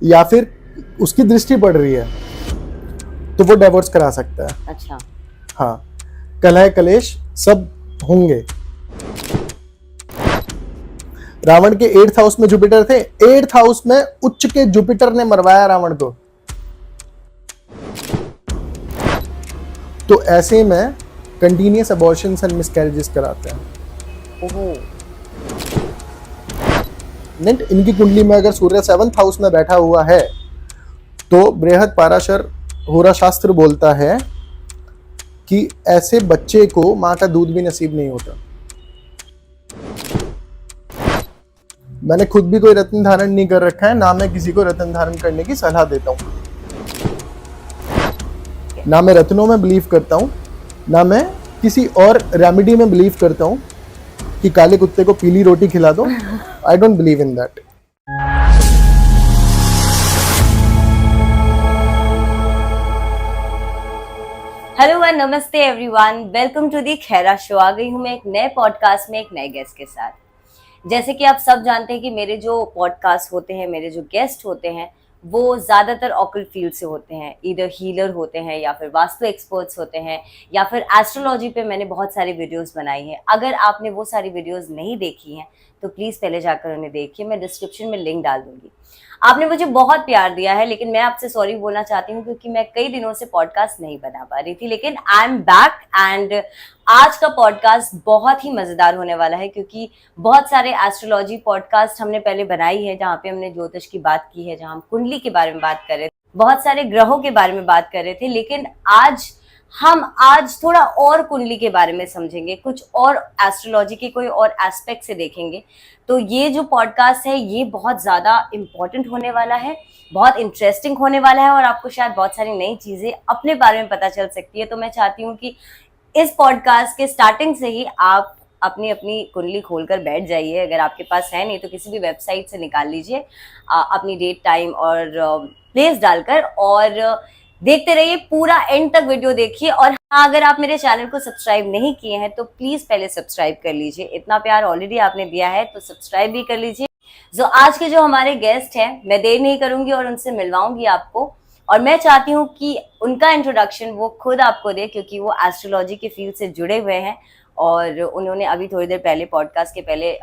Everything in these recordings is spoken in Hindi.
या फिर उसकी दृष्टि पड़ रही है तो वो डिवोर्स करा सकता है। अच्छा। हाँ, कलह कलेश सब होंगे। रावण के 8th हाउस में जुपिटर थे, 8th हाउस में उच्च के जुपिटर ने मरवाया रावण को। तो ऐसे में कंटिन्यूअस अबॉर्शंस एंड मिसकैरेजेस कराते हैं। ओहो। नेट इनकी कुंडली में अगर सूर्य 7th हाउस में बैठा हुआ है तो बृहद पाराशर होरा शास्त्र बोलता है कि ऐसे बच्चे को मां का दूध भी नसीब नहीं होता। मैंने खुद भी कोई रत्न धारण नहीं कर रखा है, ना मैं किसी को रत्न धारण करने की सलाह देता हूं। ना मैं रत्नों में बिलीव करता हूं, ना मैं किसी और रेमेडी में बिलीव करता हूं कि काले कुत्ते को पीली रोटी खिला दो। I don't believe in that. Hello and namaste everyone, welcome to the Khaira show. आ गई हूँ मैं एक नए पॉडकास्ट में एक नए गेस्ट के साथ। जैसे कि आप सब जानते हैं कि मेरे जो पॉडकास्ट होते हैं, मेरे जो गेस्ट होते हैं, वो ज़्यादातर ऑकल्ट फील्ड से होते हैं। इधर हीलर होते हैं या फिर वास्तु एक्सपर्ट्स होते हैं या फिर एस्ट्रोलॉजी पे मैंने बहुत सारी वीडियोस बनाई हैं। अगर आपने वो सारी वीडियोस नहीं देखी हैं तो प्लीज़ पहले जाकर उन्हें देखिए, मैं डिस्क्रिप्शन में लिंक डाल दूंगी। आपने मुझे बहुत प्यार दिया है, लेकिन मैं आपसे सॉरी बोलना चाहती हूँ क्योंकि मैं कई दिनों से पॉडकास्ट नहीं बना पा रही थी, लेकिन आई एम बैक एंड आज का पॉडकास्ट बहुत ही मजेदार होने वाला है क्योंकि बहुत सारे एस्ट्रोलॉजी पॉडकास्ट हमने पहले बनाई है जहाँ पे हमने ज्योतिष की बात की है, जहाँ हम कुंडली के बारे में बात कर रहे थे, बहुत सारे ग्रहों के बारे में बात कर रहे थे, लेकिन आज थोड़ा और कुंडली के बारे में समझेंगे, कुछ और एस्ट्रोलॉजी के कोई और एस्पेक्ट से देखेंगे। तो ये जो पॉडकास्ट है ये बहुत ज़्यादा इम्पोर्टेंट होने वाला है, बहुत इंटरेस्टिंग होने वाला है और आपको शायद बहुत सारी नई चीज़ें अपने बारे में पता चल सकती है। तो मैं चाहती हूँ कि इस पॉडकास्ट के स्टार्टिंग से ही आप अपनी अपनी कुंडली खोलकर बैठ जाइए। अगर आपके पास है, नहीं तो किसी भी वेबसाइट से निकाल लीजिए अपनी डेट, टाइम और प्लेस डालकर, और देखते रहिए, पूरा एंड तक वीडियो देखिए। और हाँ, अगर आप मेरे चैनल को सब्सक्राइब नहीं किए हैं तो प्लीज पहले सब्सक्राइब कर लीजिए। इतना प्यार ऑलरेडी आपने दिया है तो सब्सक्राइब भी कर लीजिए। जो आज के जो हमारे गेस्ट हैं, मैं देर नहीं करूंगी और उनसे मिलवाऊंगी आपको, और मैं चाहती हूँ कि उनका इंट्रोडक्शन वो खुद आपको दे क्योंकि वो एस्ट्रोलॉजी के फील्ड से जुड़े हुए हैं और उन्होंने अभी थोड़ी देर पहले, पॉडकास्ट के पहले,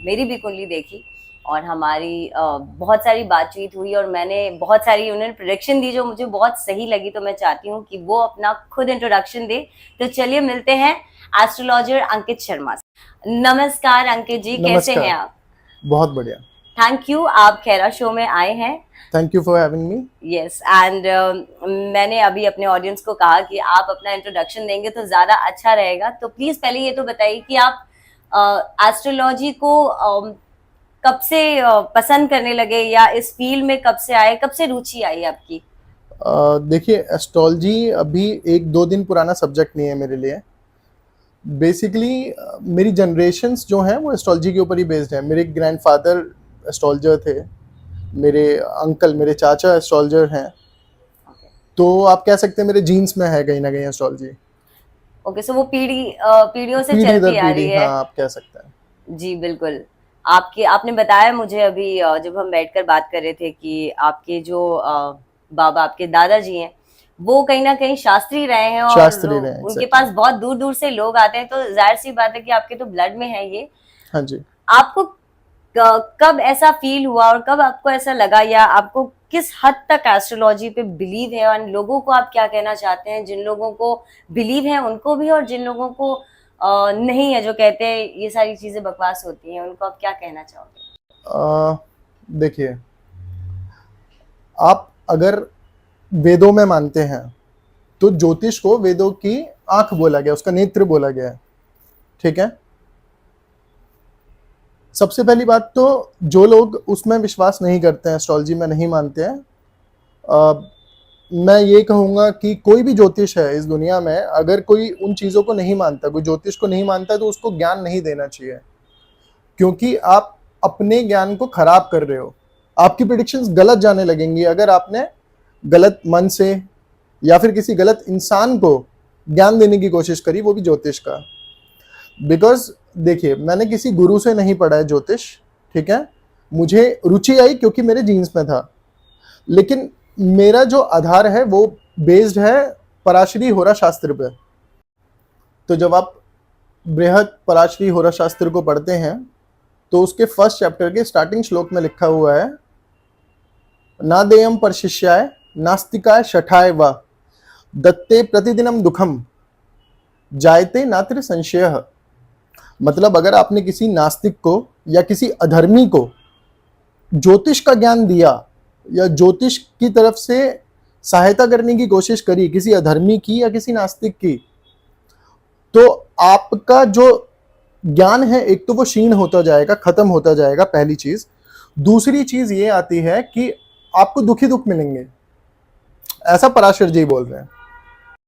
मेरी भी कुंडली देखी और हमारी बहुत सारी बातचीत हुई और मैंने बहुत सारी, उन्होंने प्रेडिक्शन दी जो मुझे बहुत सही लगी। तो मैं चाहती हूँ कि वो अपना खुद इंट्रोडक्शन दे। तो चलिए मिलते हैं एस्ट्रोलॉजर अंकित शर्मा से। नमस्कार अंकित जी, कैसे हैं आप? बहुत बढ़िया, थैंक यू, आप खैरा शो में आए हैं। Thank you for having me. Yes, and मैंने अभी अपने ऑडियंस को कहा कि आप अपना इंट्रोडक्शन देंगे तो ज़्यादा अच्छा रहेगा। तो प्लीज़ पहले ये तो बताइए कि आप एस्ट्रोलॉजी को कब से पसंद करने लगे या इस फील्ड में कब से आए, कब से रुचि आई आपकी? देखिए, एस्ट्रोलॉजी अभी 1-2 दिन पुराना सब्जेक्ट नहीं है मेरे लिए। बेसिकली मेरी जनरेशन्स जो हैं वो एस्ट्रोलॉजी के ऊपर ही बेस्ड है। मेरे ग्रैंडफादर एस्ट्रोलॉजर थे, मेरे अंकल, मेरे चाचा एस्ट्रोलॉजर हैं। तो आप कह सकते हैं मेरे जीन्स में है कहीं ना कहीं एस्ट्रोलॉजी। ओके, सो वो पीढ़ियों से पीढ़ी चलती दर आ पीढ़ी, रही है। हाँ, आप कह सकते हैं। जी बिल्कुल। आपने बताया मुझे अभी जब हम बैठकर बात कर रहे थे कि आपके जो बाबा, आपके दादाजी हैं, वो कहीं ना कहीं शास्त्री रहे हैं और शास्त्री रहे हैं, उनके exactly। पास बहुत दूर दूर से लोग आते हैं, तो जाहिर सी बात है कि आपके तो ब्लड में है ये। हाँ जी। आपको कब ऐसा फील हुआ और कब आपको ऐसा लगा, या आपको किस हद तक एस्ट्रोलॉजी पे बिलीव है, और लोगों को आप क्या कहना चाहते हैं, जिन लोगों को बिलीव है उनको भी और जिन लोगों को नहीं है, जो कहते हैं ये सारी चीजें बकवास होती हैं, उनको आप क्या कहना चाहोगे? देखिए, आप अगर वेदों में मानते हैं तो ज्योतिष को वेदों की आंख बोला गया, उसका नेत्र बोला गया है, ठीक है। सबसे पहली बात तो जो लोग उसमें विश्वास नहीं करते हैं, एस्ट्रोलॉजी में नहीं मानते हैं, मैं ये कहूँगा कि कोई भी ज्योतिष है इस दुनिया में, अगर कोई उन चीज़ों को नहीं मानता, कोई ज्योतिष को नहीं मानता, तो उसको ज्ञान नहीं देना चाहिए, क्योंकि आप अपने ज्ञान को खराब कर रहे हो। आपकी प्रेडिक्शंस गलत जाने लगेंगी अगर आपने गलत मन से या फिर किसी गलत इंसान को ज्ञान देने की कोशिश करी, वो भी ज्योतिष का। बिकॉज देखिए, मैंने किसी गुरु से नहीं पढ़ा है ज्योतिष, ठीक है। मुझे रुचि आई क्योंकि मेरे जीन्स में था। लेकिन मेरा जो आधार है वो बेस्ड है पराशरी होरा शास्त्र पे। तो जब आप बृहद पराशरी होरा शास्त्र को पढ़ते हैं तो उसके फर्स्ट चैप्टर के स्टार्टिंग श्लोक में लिखा हुआ है, नादेयम परशिष्याय नास्तिकाय शठाय व दत्ते प्रतिदिनम दुखम जायते नात्र संशयः। मतलब अगर आपने किसी नास्तिक को या किसी अधर्मी को ज्योतिष का ज्ञान दिया या ज्योतिष की तरफ से सहायता करने की कोशिश करी किसी अधर्मी की या किसी नास्तिक की, तो आपका जो ज्ञान है एक तो वो क्षीण होता जाएगा, खत्म होता जाएगा, पहली चीज। दूसरी चीज ये आती है कि आपको दुखी दुख मिलेंगे, ऐसा पराशर जी बोल रहे हैं।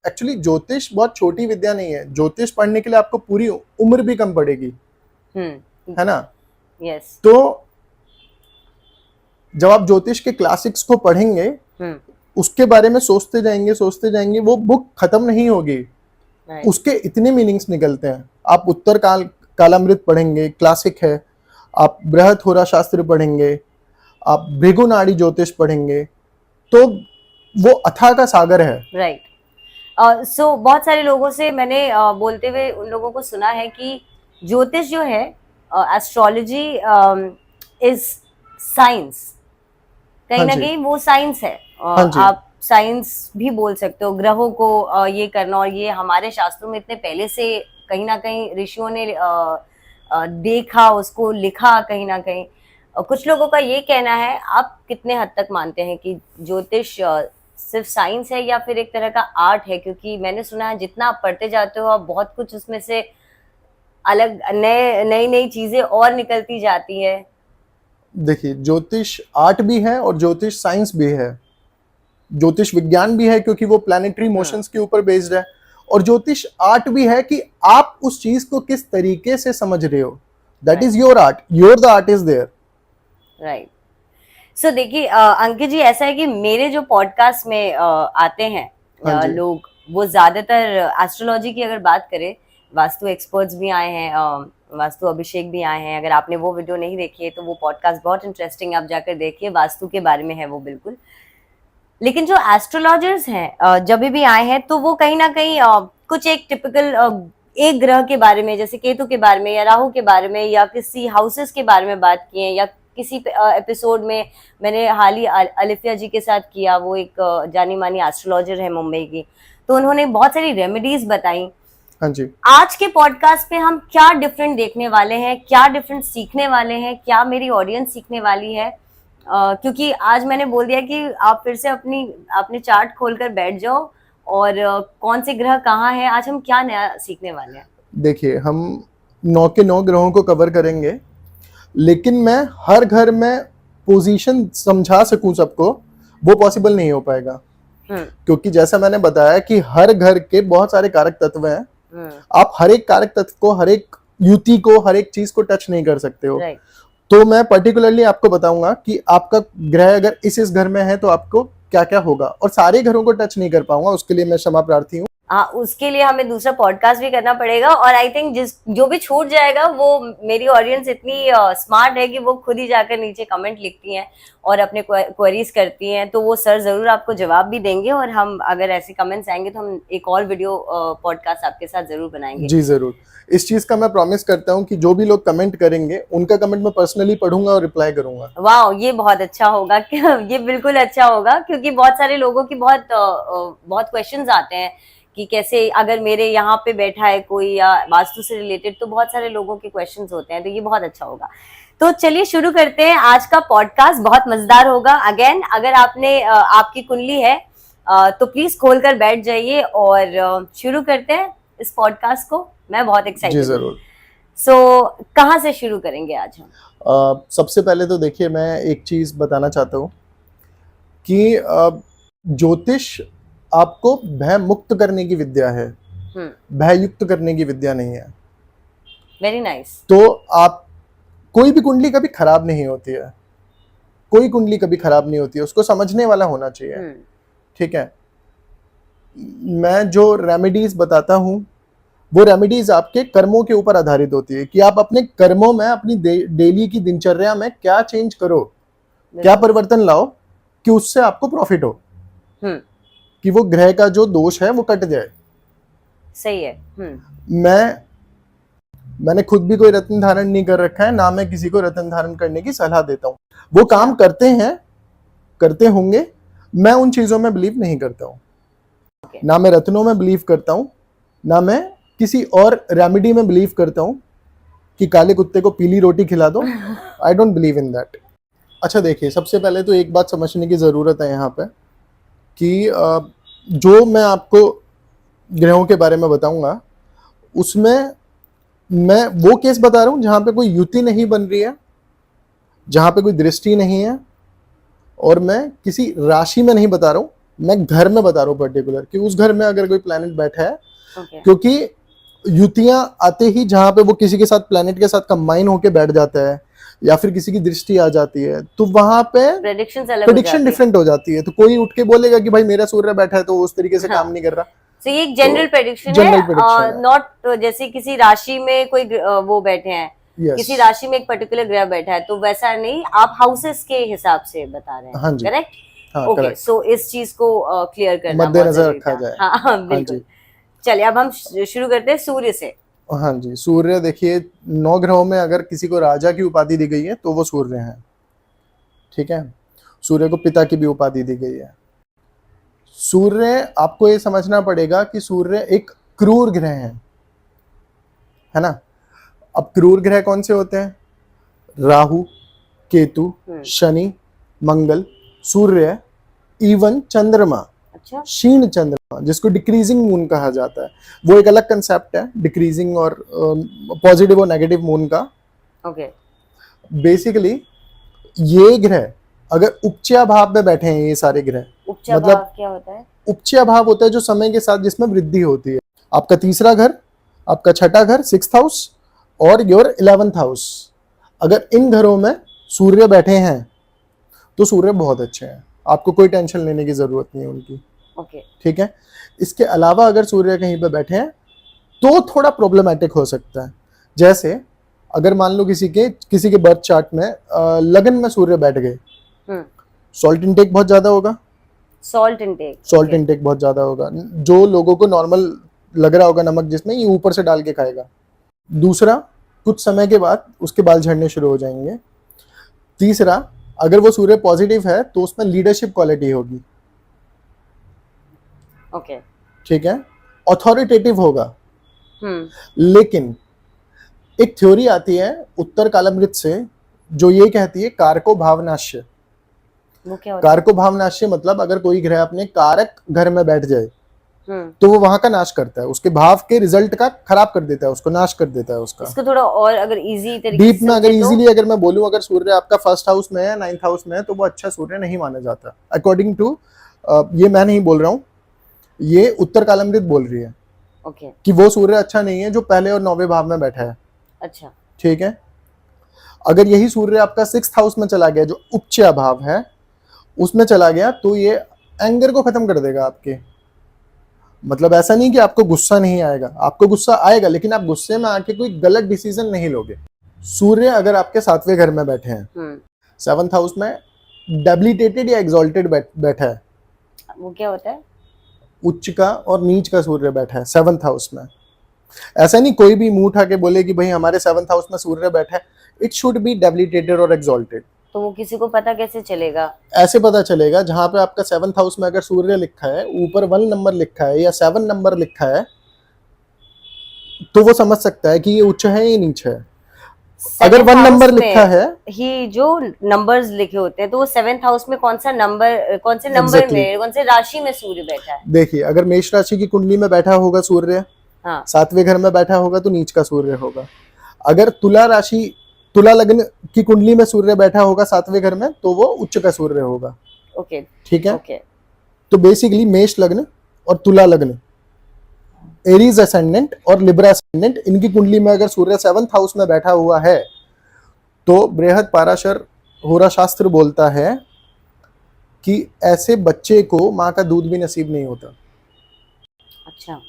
एक्चुअली ज्योतिष बहुत छोटी विद्या नहीं है, ज्योतिष पढ़ने के लिए आपको पूरी उम्र भी कम पड़ेगी, है ना? यस। तो जब आप ज्योतिष के क्लासिक्स को पढ़ेंगे, उसके बारे में सोचते जाएंगे, वो बुक खत्म नहीं होगी। उसके इतने मीनिंग्स निकलते हैं। आप उत्तर कालामृत पढ़ेंगे, क्लासिक है, आप बृहद होरा शास्त्र पढ़ेंगे, आप भृगुनाड़ी ज्योतिष पढ़ेंगे, तो वो अथाह का सागर है। राइट। सो बहुत सारे लोगों से मैंने बोलते हुए उन लोगों को सुना है कि ज्योतिष जो है, एस्ट्रोलॉजी इज साइंस, कहीं ना कहीं वो साइंस है। आप साइंस भी बोल सकते हो, ग्रहों को ये करना, और ये हमारे शास्त्रों में इतने पहले से कहीं ना कहीं ऋषियों ने देखा, उसको लिखा कहीं ना कहीं। कुछ लोगों का ये कहना है, आप कितने हद तक मानते हैं कि ज्योतिष सिर्फ साइंस है या फिर एक तरह का आर्ट है? क्योंकि मैंने सुना है जितना आप पढ़ते जाते हो आप बहुत कुछ उसमें से अलग नई नई चीजें और निकलती जाती है। देखिए, ज्योतिष आर्ट भी है और ज्योतिष साइंस भी है, ज्योतिष विज्ञान भी है क्योंकि वो प्लैनेटरी मोशंस के ऊपर बेस्ड है, और ज्योतिष आर्ट भी है कि आप उस चीज को किस तरीके से समझ रहे हो। That is your art, the art is there. Right. So देखिए अंकित जी, ऐसा है कि मेरे जो पॉडकास्ट में आते हैं लोग, वो ज्यादातर एस्ट्रोलॉजी की अगर बात करें, वास्तु एक्सपर्ट्स भी आए हैं, वास्तु अभिषेक भी आए हैं। अगर आपने वो वीडियो नहीं देखी है तो वो पॉडकास्ट बहुत इंटरेस्टिंग, आप जाकर देखिए, वास्तु के बारे में है वो बिल्कुल। लेकिन जो एस्ट्रोलॉजर्स हैं जब भी आए हैं तो वो कहीं ना कहीं कुछ एक टिपिकल एक ग्रह के बारे में, जैसे केतु के बारे में या राहु के बारे में या किसी हाउसेस के बारे में बात किए, या किसी एपिसोड में मैंने हाल ही अलिफिया जी के साथ किया, वो एक जानी मानी एस्ट्रोलॉजर है मुंबई की, तो उन्होंने बहुत सारी रेमेडीज बताई। हाँ जी। आज के पॉडकास्ट पे हम क्या डिफरेंट देखने वाले हैं, क्या डिफरेंट सीखने वाले हैं, क्या मेरी ऑडियंस सीखने वाली है? क्योंकि आज मैंने बोल दिया कि आप फिर से अपने चार्ट खोलकर बैठ जाओ और कौन से ग्रह कहाँ है, आज हम क्या नया सीखने वाले हैं। देखिए, हम 9 के 9 ग्रहों को कवर करेंगे, लेकिन मैं हर घर में पोजीशन समझा सकूं सबको, वो पॉसिबल नहीं हो पाएगा। क्योंकि जैसा मैंने बताया कि हर घर के बहुत सारे कारक तत्व हैं, आप हर एक कारक तत्व को, हर एक युति को, हर एक चीज को टच नहीं कर सकते हो। तो मैं पर्टिकुलरली आपको बताऊंगा कि आपका ग्रह अगर इस घर में है तो आपको क्या क्या होगा, और सारे घरों को टच नहीं कर पाऊंगा, उसके लिए मैं क्षमा प्रार्थी हूँ। हाँ, उसके लिए हमें दूसरा पॉडकास्ट भी करना पड़ेगा, और आई थिंक जो भी छूट जाएगा, वो मेरी ऑडियंस इतनी स्मार्ट है कि वो खुद ही जाकर नीचे कमेंट लिखती हैं और अपने क्वेरीज करती हैं, तो वो सर जरूर आपको जवाब भी देंगे, और हम अगर ऐसे कमेंट्स आएंगे तो हम एक और वीडियो पॉडकास्ट आपके साथ जरूर बनाएंगे। जी जरूर, इस चीज का मैं प्रॉमिस करता हूँ कि जो भी लोग कमेंट करेंगे उनका कमेंट मैं पर्सनली पढ़ूंगा और रिप्लाई करूंगा। वाह, ये बहुत अच्छा होगा, ये बिल्कुल अच्छा होगा, क्योंकि बहुत सारे लोगों की बहुत क्वेश्चंस आते हैं कि कैसे, अगर मेरे यहाँ पे बैठा है कोई या वास्तु से रिलेटेड, तो बहुत सारे लोगों के क्वेश्चंस होते हैं, तो ये बहुत अच्छा होगा। तो चलिए शुरू करते हैं आज का पॉडकास्ट, बहुत मजेदार होगा। अगेन, अगर आपकी कुंडली है तो प्लीज खोल कर बैठ जाइए और शुरू करते हैं इस पॉडकास्ट को। मैं बहुत एक्साइटेड हूँ। जरूर। सो कहाँ से शुरू करेंगे आज हम? सबसे पहले तो देखिए, मैं एक चीज बताना चाहता हूँ कि ज्योतिष आपको भय मुक्त करने की विद्या है, भय युक्त करने की विद्या नहीं है। Very nice. तो आप, कोई भी कुंडली कभी खराब नहीं होती है, कोई कुंडली कभी खराब नहीं होती है, उसको समझने वाला होना चाहिए। ठीक है, मैं जो रेमेडीज बताता हूँ वो रेमेडीज आपके कर्मों के ऊपर आधारित होती है कि आप अपने कर्मों में, अपनी डेली की दिनचर्या में क्या चेंज करो, क्या परिवर्तन लाओ कि उससे आपको प्रॉफिट हो, हम्म, कि वो ग्रह का जो दोष है वो कट जाए। सही है। मैंने खुद भी कोई रत्न धारण नहीं कर रखा है, ना मैं किसी को रत्न धारण करने की सलाह देता हूँ। वो काम करते हैं, करते होंगे, मैं उन चीजों में बिलीव नहीं करता हूँ। Okay. ना मैं रत्नों में बिलीव करता हूँ, ना मैं किसी और रेमेडी में बिलीव करता हूँ कि काले कुत्ते को पीली रोटी खिला दो। I don't believe in that. अच्छा देखिए, सबसे पहले तो एक बात समझने की जरूरत है यहाँ पे कि जो मैं आपको ग्रहों के बारे में बताऊंगा उसमें मैं वो केस बता रहा हूँ जहां पे कोई युति नहीं बन रही है, जहां पे कोई दृष्टि नहीं है, और मैं किसी राशि में नहीं बता रहा हूँ, मैं घर में बता रहा हूँ पर्टिकुलर, कि उस घर में अगर कोई प्लैनेट बैठा है। Okay. क्योंकि युतियां आते ही जहां पे वो किसी के साथ प्लैनेट के साथ कंबाइन होके बैठ जाता है या फिर किसी की दृष्टि आ जाती है, तो वहां पे प्रेडिक्शन डिफरेंट हो जाती है। तो कोई उठ के बोलेगा कि भाई मेरा सूर्य बैठा है तो उस तरीके से काम नहीं कर रहा। तो ये एक जनरल प्रेडिक्शन general है, prediction है। नॉट जैसे किसी राशि में कोई वो बैठे हैं, Yes. किसी राशि में एक पर्टिकुलर ग्रह बैठा है, तो वैसा नहीं, आप हाउसेस के हिसाब से बता रहे हैं। हाँ जी। करेक्ट। हाँ, ओके, correct। सो इस चीज को क्लियर करना बहुत मद्देनजर जरूरी रखा था। जाए। हाँ हाँ बिल्कुल। जी। चलिए अब हम शुरू करते हैं सूर्य से। हाँ जी, सूर्य देखिए 9 ग्रहों में अगर किसी को राजा की उपाधि दी गई है तो वो सूर्य है। ठीक है, सूर्य को पिता की भी उपाधि दी गई है। सूर्य, आपको ये समझना पड़ेगा कि सूर्य एक क्रूर ग्रह है ना। अब क्रूर ग्रह कौन से होते हैं? राहु, केतु, शनि, मंगल, सूर्य, इवन चंद्रमा। अच्छा। क्षीण चंद्रमा, जिसको डिक्रीजिंग मून कहा जाता है, वो एक अलग कंसेप्ट है, डिक्रीजिंग और पॉजिटिव और नेगेटिव मून का। ओके। बेसिकली ये ग्रह अगर उपच्या भाव में बैठे हैं, ये सारे ग्रह, उपचा मतलब भाव क्या होता है? उपच्या भाव होता है जो समय के साथ जिसमें वृद्धि होती है। आपका तीसरा घर, आपका छठा घर, 6th हाउस, और योर 11th हाउस, अगर इन घरों में सूर्य बैठे हैं तो सूर्य बहुत अच्छे हैं, आपको कोई टेंशन लेने की जरूरत नहीं है उनकी। ओके। ठीक है, इसके अलावा अगर सूर्य कहीं पे बैठे हैं तो थोड़ा प्रॉब्लमेटिक हो सकता है। जैसे अगर मान लो किसी के बर्थ चार्ट में लगन में सूर्य बैठ गए, सॉल्ट इनटेक बहुत ज्यादा होगा। सॉल्ट इनटेक बहुत ज्यादा होगा, जो लोगों को नॉर्मल लग रहा होगा नमक जिसमें, ये ऊपर से डाल के खाएगा। दूसरा, कुछ समय के बाद उसके बाल झड़ने शुरू हो जाएंगे। तीसरा, अगर वो सूर्य पॉजिटिव है तो उसमें लीडरशिप क्वालिटी होगी। ओके। ठीक है, अथॉरिटेटिव होगा। लेकिन एक थ्योरी आती है उत्तर कालामृत से जो ये कहती है कारको भावनाश्य। वो क्या होता है? कारको भावनाश्य मतलब अगर कोई ग्रह अपने कारक घर में बैठ जाए तो वो वहां का नाश करता है, उसके भाव के रिजल्ट का खराब कर देता है, उसको नाश कर देता है उसका। इसको थोड़ा और अगर इजी तरीके डीप में अगर इजीली अगर मैं बोलूं, अगर सूर्य आपका 1st हाउस में है, 9th हाउस में है, तो वो अच्छा सूर्य नहीं माना जाता अकॉर्डिंग टू, ये मैं नहीं बोल रहा हूँ, ये उत्तर कालामृत बोल रही है। ओके। कि वो सूर्य अच्छा नहीं है जो पहले और 9वें भाव में बैठा है। अच्छा। ठीक है, अगर यही सूर्य आपका 6th हाउस में चला गया जो उपचय भाव है, उसमें चला गया, तो ये एंगर को खत्म कर देगा आपके। मतलब ऐसा नहीं कि आपको गुस्सा नहीं आएगा, आपको गुस्सा आएगा, लेकिन आप गुस्से में आके कोई गलत डिसीजन नहीं लोगे। सूर्य अगर आपके 7वें घर में बैठे हैं, 7th हाउस में डेबिलिटेटेड या एग्जॉल्टेड बैठा है, वो क्या होता है? उच्च का और नीच का सूर्य बैठा है 7th हाउस में। ऐसा नहीं कोई भी मुंह उठा के बोले कि भाई हमारे 7th हाउस में सूर्य बैठा है, इट शुड बी डेबिलिटेटेड और एग्जॉल्टेड। तो वो किसी को पता कैसे चलेगा? ऐसे पता चलेगा, जहां पे आपका 7th हाउस में अगर सूर्य लिखा है, ऊपर 1 नंबर लिखा है या 7 नंबर लिखा है, तो वो समझ सकता है कि ये उच्च है या नीच है। अगर 1 नंबर लिखा है ही, जो नंबर्स लिखे होते हैं, तो वो 7th हाउस में कौन से नंबर में, कौन से राशि में सूर्य बैठा है? देखिए, अगर मेष राशि की कुंडली में बैठा होगा सूर्य, 7वें घर में बैठा होगा तो नीच का सूर्य होगा। अगर तुला लग्न की कुंडली में सूर्य बैठा होगा 7वें घर में, तो वो उच्च का सूर्य होगा। ओके। ठीक है। ओके। तो बेसिकली मेष लग्न और तुला लग्न, एरीज असेंडेंट और लिब्रा असेंडेंट, इनकी कुंडली में अगर सूर्य 7th हाउस में बैठा हुआ है, तो बृहद पाराशर होरा शास्त्र बोलता है कि ऐसे बच्चे को मां का दूध भी नसीब नहीं होता। अच्छा।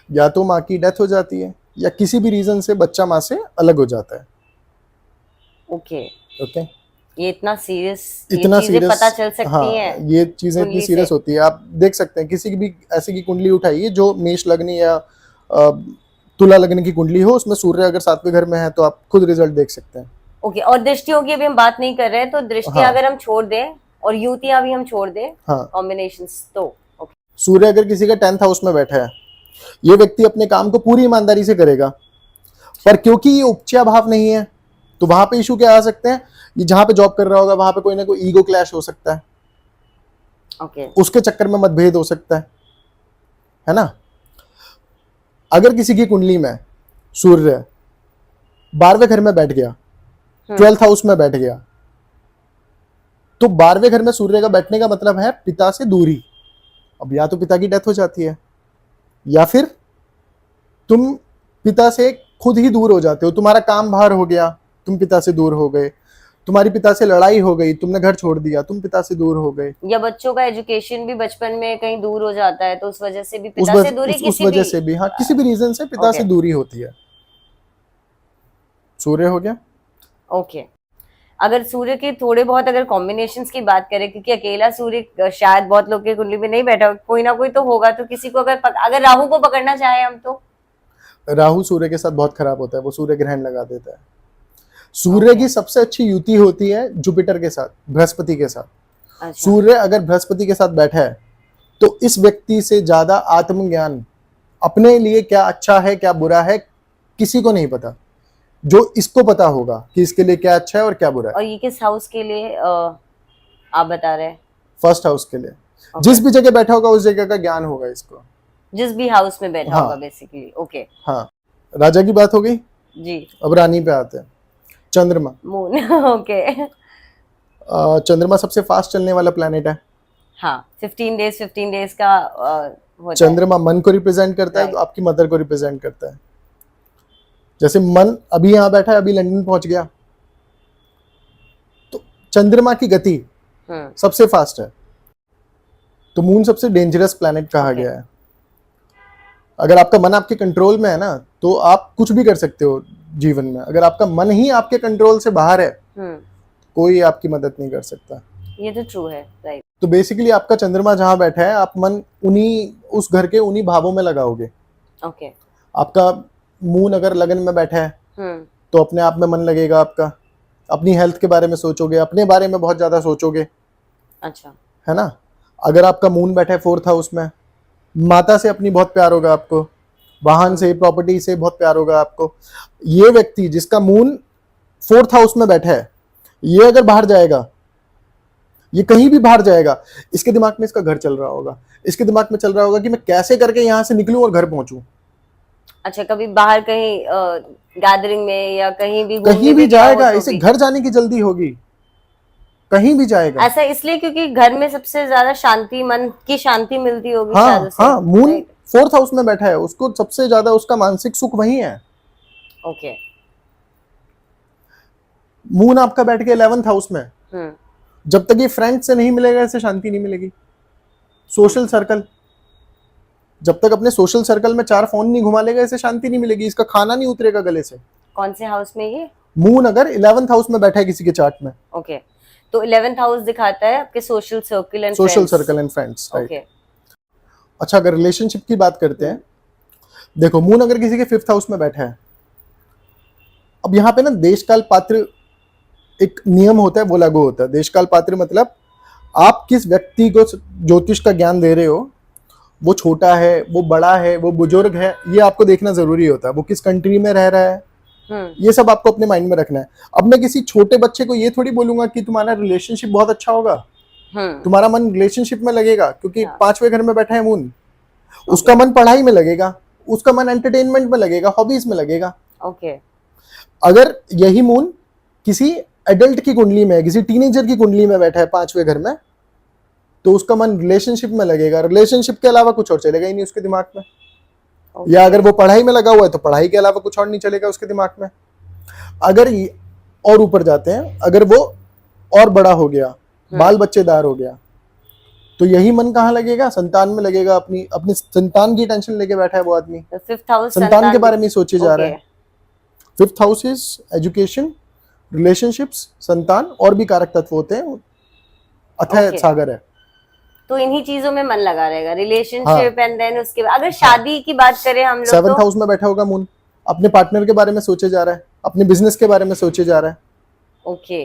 या तो मां की डेथ हो जाती है या किसी भी रीजन से बच्चा मां से अलग हो जाता है। ओके। ओके। ये इतना सीरियस, इतना चीजें सीरियस, पता चल सकती हाँ हैं ये चीजें इतनी कुंडली से। सीरियस होती है। आप देख सकते हैं किसी की भी ऐसे की कुंडली उठाइए जो मेष लग्न या तुला लग्न की कुंडली हो, उसमें सूर्य अगर 7वें घर में है तो आप खुद रिजल्ट देख सकते हैं। ओके, और दृष्टियों की अभी हम बात नहीं कर रहे हैं, तो दृष्टियां हाँ अगर हम छोड़ दें और युतियां भी हम छोड़ दें, हाँ, कॉम्बिनेशंस, तो ओके। सूर्य अगर किसी का 10th हाउस में बैठा है, ये व्यक्ति अपने काम को पूरी ईमानदारी से करेगा, पर क्योंकि ये उपचा भाव नहीं है तो वहां पे इशू क्या आ सकते हैं, ये जहां पे जॉब कर रहा होगा वहां पे कोई ना कोई ईगो क्लैश हो सकता है, ओके, उसके चक्कर में मतभेद हो सकता है ना। अगर किसी की कुंडली में सूर्य 12वें घर में बैठ गया, 12th हाउस में बैठ गया, तो 12वें घर में सूर्य का बैठने का मतलब है पिता से दूरी। अब या तो पिता की डेथ हो जाती है, या फिर तुम पिता से खुद ही दूर हो जाते हो, तुम्हारा काम भार हो गया, तुम पिता से दूर हो गए, तुम्हारी पिता से लड़ाई हो गई, तुमने घर छोड़ दिया, तुम पिता से दूर हो गए। या बच्चों का एजुकेशन भी बचपन में कहीं दूर हो जाता है, तो उस वजह से भी उस पिता से दूरी, उस किसी वजह भी से भी, हाँ किसी भी रीजन से पिता ओके। से दूरी होती है। सूर्य हो गया। ओके, अगर सूर्य के थोड़े बहुत अगर कॉम्बिनेशंस की बात करें, क्योंकि अकेला सूर्य शायद बहुत लोग की कुंडली में नहीं बैठा, कोई ना कोई तो होगा, तो किसी को अगर राहु को पकड़ना चाहे हम तो। राहु सूर्य के साथ बहुत खराब होता है, वो सूर्य ग्रहण लगा देता है। सूर्य की सबसे अच्छी युति होती है जुपिटर के साथ, बृहस्पति के साथ। अच्छा, सूर्य अगर बृहस्पति के साथ बैठा है तो इस व्यक्ति से ज्यादा आत्मज्ञान, अपने लिए क्या अच्छा है क्या बुरा है किसी को नहीं पता, जो इसको पता होगा कि इसके लिए क्या अच्छा है और क्या बुरा है। और ये किस हाउस के लिए आप बता रहे हैं? फर्स्ट हाउस के लिए। Okay. जिस भी जगह बैठा होगा उस जगह का ज्ञान होगा इसको। जिस भी हाउस में बैठा हाँ। होगा बेसिकली। ओके, हाँ, राजा की बात हो गई, जी। अब रानी पे आते हैं। चंद्रमा। Moon okay. चंद्रमा सबसे फास्ट चलने वाला प्लेनेट है। हाँ, 15 डेज का होता है। चंद्रमा मन को रिप्रेजेंट करता है, Right. तो आपकी मदर को रिप्रेजेंट करता है। जैसे मन अभी यहां बैठा है, अभी लंदन पहुंच गया, तो चंद्रमा की गति सबसे फास्ट है, तो मून सबसे डेंजरस प्लैनेट कहा Okay. गया है। अगर आपका मन आपके कंट्रोल में है ना, तो आप कुछ भी कर सकते हो जीवन में। अगर आपका मन ही आपके कंट्रोल से बाहर है, कोई आपकी मदद नहीं कर सकता। ये तो ट्रू है, राइट। तो बेसिकली आपका चंद्रमा जहां बैठा है, आप मन उस घर के उन्हीं भावों में लगाओगे। ओके। आपका मून अगर लगन में बैठा है तो अपने आप में मन लगेगा आपका, अपनी हेल्थ के बारे में सोचोगे, अपने बारे में बहुत ज्यादा सोचोगे, अच्छा, है ना। अगर आपका मून बैठा है 4th हाउस में, माता से अपनी बहुत प्यार होगा आपको, वाहन से, प्रॉपर्टी से बहुत प्यार होगा आपको। ये व्यक्ति जिसका मून 4th हाउस में बैठा है, ये अगर बाहर जाएगा, ये कहीं भी बाहर जाएगा, इसके दिमाग में इसका घर चल रहा होगा, इसके दिमाग में चल रहा होगा कि मैं कैसे करके यहां से निकलूं और घर पहुंचूं। अच्छा, कभी बाहर कहीं गैदरिंग में या कहीं भी कहीं भी जाएगा, तो इसे भी। घर जाने की जल्दी होगी, कहीं भी जाएगा। ऐसा इसलिए क्योंकि घर में सबसे ज्यादा शांति, मन की शांति मिलती होगी शायद हाँ उसे। हाँ, मून Right. 4th हाउस में बैठा है, उसको सबसे ज्यादा उसका मानसिक सुख वही है। ओके। मून आपका बैठ के 11th हाउस में, जब तक ये फ्रेंड से नहीं मिलेगा इसे शांति नहीं मिलेगी। सोशल सर्कल, जब तक अपने सोशल सर्कल में 4 फोन नहीं घुमा लेगा इसे शांति नहीं मिलेगी, इसका खाना नहीं उतरेगा गले से। कौन से हाउस में ये? मून अगर 11th हाउस में बैठा है किसी के चार्ट में, ओके, तो 11th हाउस दिखाता है आपके social circle and social circle and friends, right. Okay. अच्छा, अगर रिलेशनशिप की बात करते हैं, देखो मून अगर किसी के 5th हाउस में बैठा है, अब यहाँ पे ना देशकाल पात्र एक नियम होता है, वो लागू होता है। देशकाल पात्र मतलब आप किस व्यक्ति को ज्योतिष का ज्ञान दे रहे हो, वो छोटा है, वो बड़ा है, वो बुजुर्ग है, ये आपको देखना जरूरी होता है। वो किस कंट्री में रह रहा है, ये सब आपको अपने माइंड में रखना है। अब मैं किसी छोटे बच्चे को ये थोड़ी बोलूंगा कि तुम्हारा रिलेशनशिप बहुत अच्छा होगा, तुम्हारा मन रिलेशनशिप में लगेगा, क्योंकि 5वें घर में बैठा है मून, उसका मन पढ़ाई में लगेगा, उसका मन एंटरटेनमेंट में लगेगा, हॉबीज में लगेगा। ओके। अगर यही मून किसी एडल्ट की कुंडली में, किसी टीनेजर की कुंडली में बैठा है 5वें घर में, तो उसका मन रिलेशनशिप में लगेगा, रिलेशनशिप के अलावा कुछ और चलेगा ही नहीं उसके दिमाग में। या अगर वो पढ़ाई में लगा हुआ है तो पढ़ाई के अलावा कुछ और नहीं चलेगा उसके दिमाग में। अगर और ऊपर जाते हैं, अगर वो और बड़ा हो गया, बाल बच्चेदार हो गया, तो यही मन कहाँ लगेगा? संतान में लगेगा। अपनी अपनी संतान की टेंशन लेके बैठा है वो आदमी, 5th हाउस संतान के बारे में सोचे जा रहा है। 5th house is education, relationships, संतान और भी कारक तत्व होते हैं, अथाह Okay. सागर है। तो इन्हीं चीजों में मन लगा रहेगा, हाँ। रिलेशनशिप एंड देन उसके बाद अगर शादी की बात करें हम लोग सेवंथ तो हाउस में बैठा होगा मून, अपने पार्टनर के बारे में सोचे जा रहा है, अपने बिजनेस के बारे में सोचे जा रहा है। ओके,